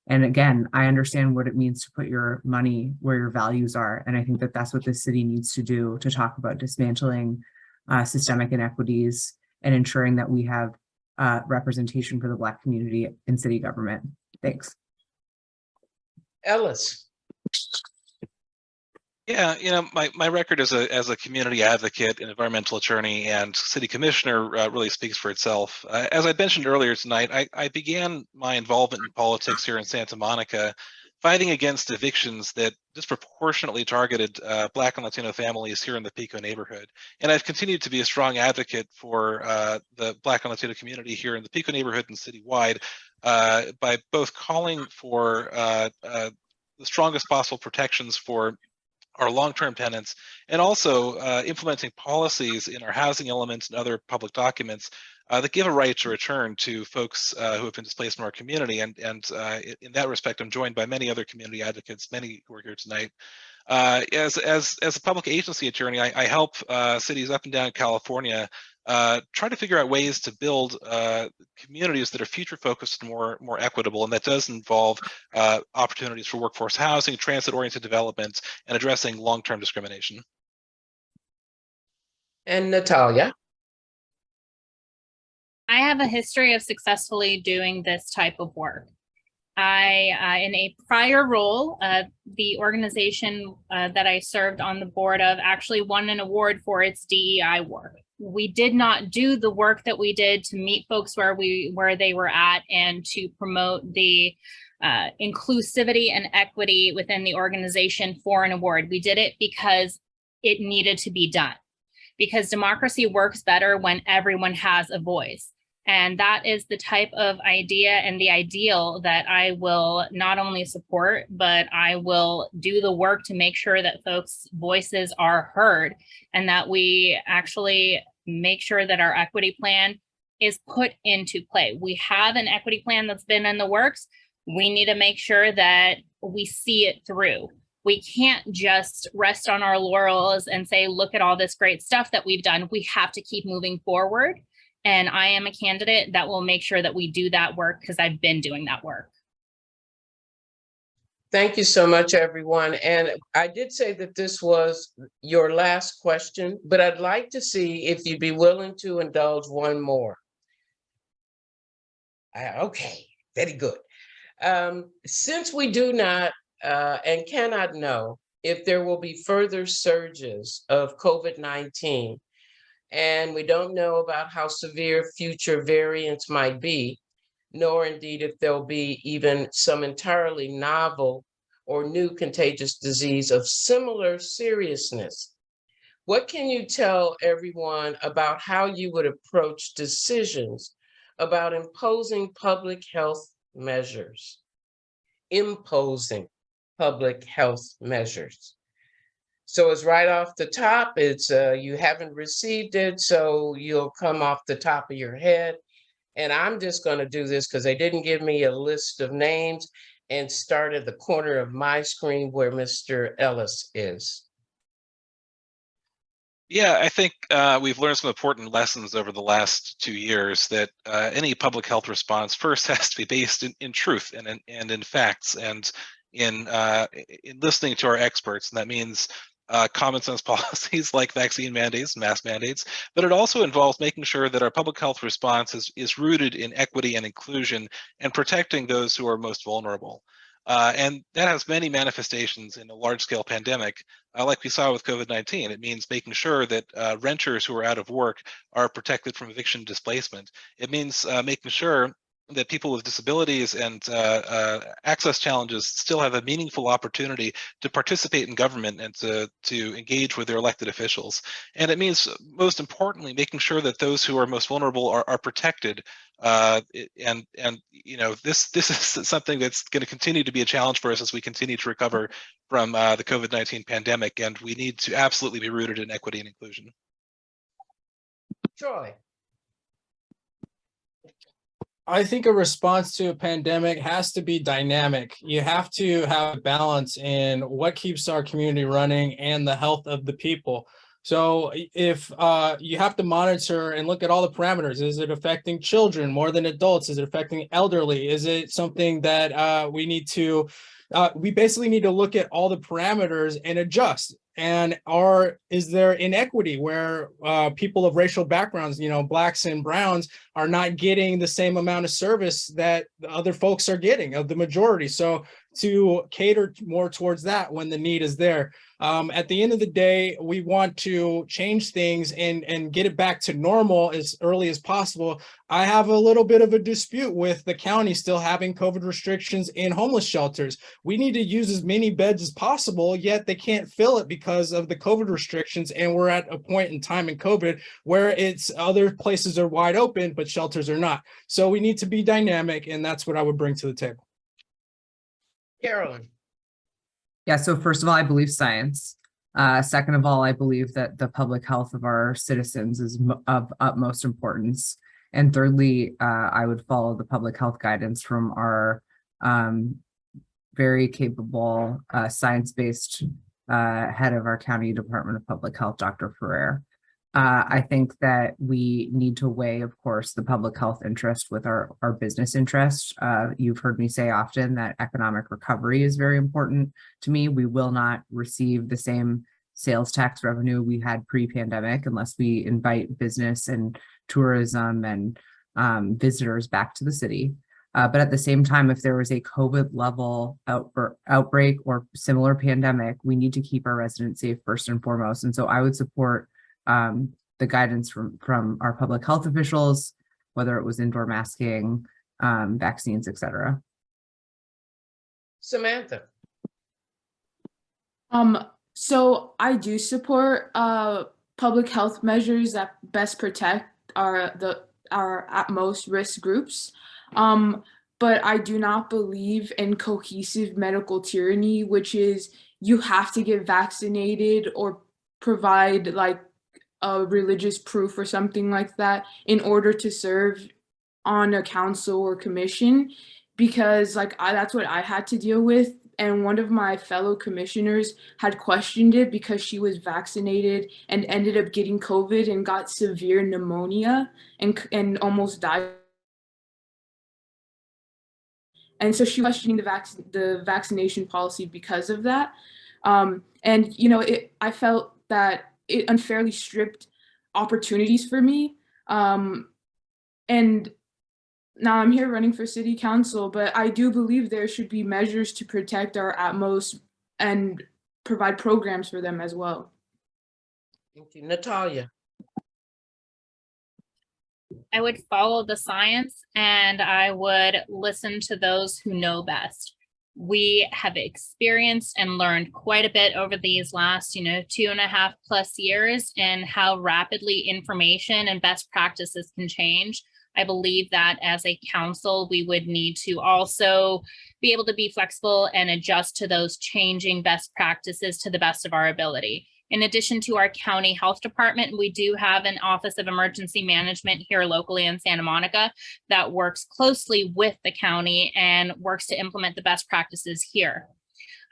And again, I understand what it means to put your money where your values are. And I think that that's what this city needs to do to talk about dismantling systemic inequities and ensuring that we have representation for the Black community in city government. Thanks. Ellis. Yeah, you know, my record as a community advocate, an environmental attorney, and city commissioner really speaks for itself. As I mentioned earlier tonight, I began my involvement in politics here in Santa Monica, fighting against evictions that disproportionately targeted Black and Latino families here in the Pico neighborhood. And I've continued to be a strong advocate for the Black and Latino community here in the Pico neighborhood and citywide by both calling for the strongest possible protections for our long-term tenants, and also implementing policies in our housing elements and other public documents that give a right to return to folks who have been displaced from our community. And in that respect, I'm joined by many other community advocates, many who are here tonight. As a public agency attorney, I help cities up and down California try to figure out ways to build communities that are future focused and more equitable, and that does involve opportunities for workforce housing, transit-oriented development, and addressing long-term discrimination. And Natalia. I have a history of successfully doing this type of work. In a prior role, the organization that I served on the board of actually won an award for its DEI work. We did not do the work that we did to meet folks where they were at and to promote the inclusivity and equity within the organization for an award. We did it because it needed to be done, because democracy works better when everyone has a voice. And that is the type of idea and the ideal that I will not only support, but I will do the work to make sure that folks' voices are heard and that we actually make sure that our equity plan is put into play. We have an equity plan that's been in the works. We need to make sure that we see it through. We can't just rest on our laurels and say, look at all this great stuff that we've done. We have to keep moving forward. And I am a candidate that will make sure that we do that work because I've been doing that work. Thank you so much, everyone. And I did say that this was your last question, but I'd like to see if you'd be willing to indulge one more. Okay, very good. Since we do not and cannot know if there will be further surges of COVID-19, and we don't know about how severe future variants might be, nor indeed if there'll be even some entirely novel or new contagious disease of similar seriousness. What can you tell everyone about how you would approach decisions about imposing public health measures? Imposing public health measures. So it's right off the top. It's you haven't received it, so you'll come off the top of your head. And I'm just going to do this because they didn't give me a list of names, and start at the corner of my screen where Mr. Ellis is. Yeah, I think we've learned some important lessons over the last 2 years that any public health response first has to be based in truth and in facts and in listening to our experts. And that means common sense policies like vaccine mandates, mask mandates, but it also involves making sure that our public health response is rooted in equity and inclusion and protecting those who are most vulnerable. And that has many manifestations in a large-scale pandemic, like we saw with COVID-19. It means making sure that renters who are out of work are protected from eviction displacement. It means making sure that people with disabilities and access challenges still have a meaningful opportunity to participate in government and to engage with their elected officials. And it means, most importantly, making sure that those who are most vulnerable are protected. And you know, this is something that's going to continue to be a challenge for us as we continue to recover from the COVID-19 pandemic, and we need to absolutely be rooted in equity and inclusion. Troy. I think a response to a pandemic has to be dynamic. You have to have balance in what keeps our community running and the health of the people. So if you have to monitor and look at all the parameters, is it affecting children more than adults? Is it affecting elderly? Is it something that we basically need to look at all the parameters and adjust? And is there inequity where people of racial backgrounds, you know, blacks and browns, are not getting the same amount of service that the other folks are getting, of the majority? So to cater more towards that when the need is there. At the end of the day, we want to change things and get it back to normal as early as possible. I have a little bit of a dispute with the county still having COVID restrictions in homeless shelters. We need to use as many beds as possible, yet they can't fill it because of the COVID restrictions. And we're at a point in time in COVID where it's other places are wide open, but shelters are not. So we need to be dynamic, and that's what I would bring to the table. Carolyn. Yeah, so first of all, I believe science. Second of all, I believe that the public health of our citizens is of utmost importance. And thirdly, I would follow the public health guidance from our very capable science-based head of our County Department of Public Health, Dr. Ferrer. I think that we need to weigh, of course, the public health interest with our business interest. You've heard me say often that economic recovery is very important to me. We will not receive the same sales tax revenue we had pre-pandemic unless we invite business and tourism and visitors back to the city. But at the same time, if there was a COVID level outbreak or similar pandemic, we need to keep our residents safe first and foremost. And so I would support the guidance from our public health officials, whether it was indoor masking, vaccines, et cetera. Samantha. So I do support public health measures that best protect our at most risk groups. But I do not believe in cohesive medical tyranny, which is you have to get vaccinated or provide like a religious proof or something like that in order to serve on a council or commission, because like that's what I had to deal with. And one of my fellow commissioners had questioned it because she was vaccinated and ended up getting COVID and got severe pneumonia and almost died. And so she was questioning the vaccination policy because of that. And you know, I felt that it unfairly stripped opportunities for me. And now I'm here running for city council, but I do believe there should be measures to protect our atmos and provide programs for them as well. Thank you. Natalia. I would follow the science and I would listen to those who know best. We have experienced and learned quite a bit over these last, 2.5+ years in how rapidly information and best practices can change. I believe that as a council, we would need to also be able to be flexible and adjust to those changing best practices to the best of our ability. In addition to our county health department, we do have an Office of Emergency Management here locally in Santa Monica that works closely with the county and works to implement the best practices here.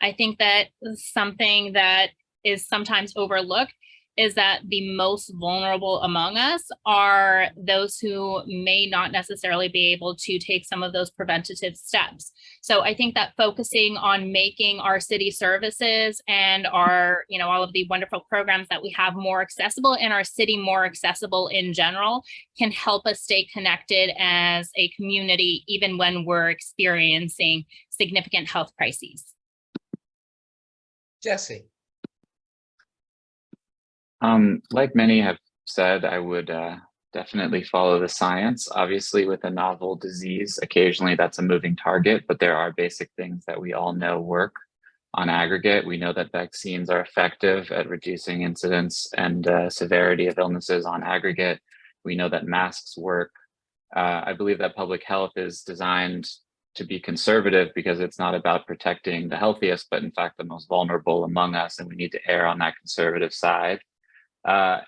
I think that something that is sometimes overlooked is that the most vulnerable among us are those who may not necessarily be able to take some of those preventative steps. So I think that focusing on making our city services and our, all of the wonderful programs that we have more accessible and our city more accessible in general can help us stay connected as a community, even when we're experiencing significant health crises. Jesse. Like many have said, I would definitely follow the science. Obviously, with a novel disease, occasionally that's a moving target, but there are basic things that we all know work on aggregate. We know that vaccines are effective at reducing incidence and severity of illnesses on aggregate. We know that masks work. I believe that public health is designed to be conservative because it's not about protecting the healthiest, but in fact, the most vulnerable among us, and we need to err on that conservative side.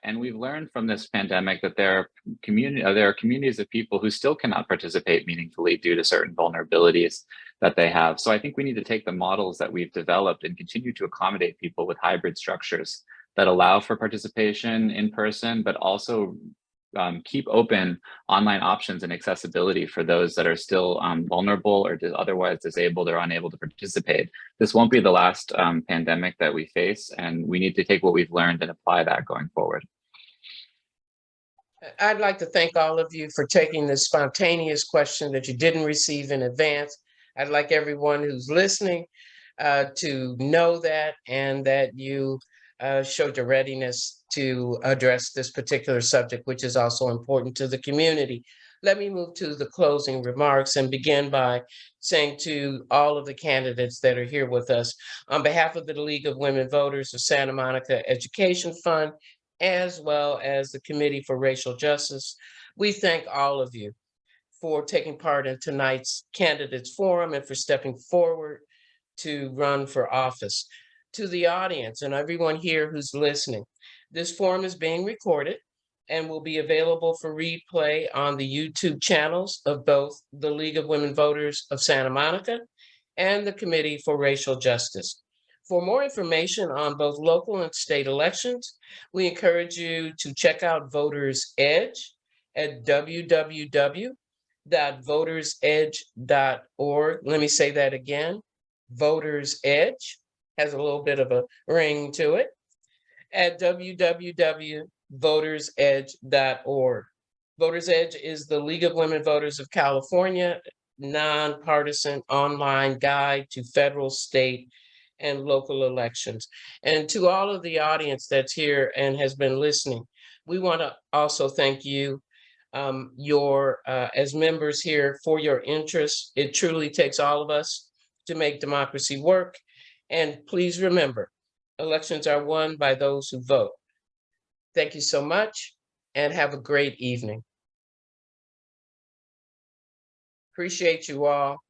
And we've learned from this pandemic that there are communities of people who still cannot participate meaningfully due to certain vulnerabilities that they have. So I think we need to take the models that we've developed and continue to accommodate people with hybrid structures that allow for participation in person, but also keep open online options and accessibility for those that are still vulnerable or otherwise disabled or unable to participate. This won't be the last pandemic that we face, and we need to take what we've learned and apply that going forward. I'd like to thank all of you for taking this spontaneous question that you didn't receive in advance. I'd like everyone who's listening to know that, and that you showed your readiness to address this particular subject, which is also important to the community. Let me move to the closing remarks and begin by saying to all of the candidates that are here with us, on behalf of the League of Women Voters of Santa Monica Education Fund, as well as the Committee for Racial Justice, we thank all of you for taking part in tonight's candidates forum and for stepping forward to run for office. To the audience and everyone here who's listening, this forum is being recorded and will be available for replay on the YouTube channels of both the League of Women Voters of Santa Monica and the Committee for Racial Justice. For more information on both local and state elections, we encourage you to check out Voters Edge at www.votersedge.org. Let me say that again, Voters Edge has a little bit of a ring to it, at www.votersedge.org. Voters Edge is the League of Women Voters of California nonpartisan online guide to federal, state, and local elections. And to all of the audience that's here and has been listening, we want to also thank you, as members here, for your interest. It truly takes all of us to make democracy work. And please remember, elections are won by those who vote. Thank you so much and have a great evening. Appreciate you all.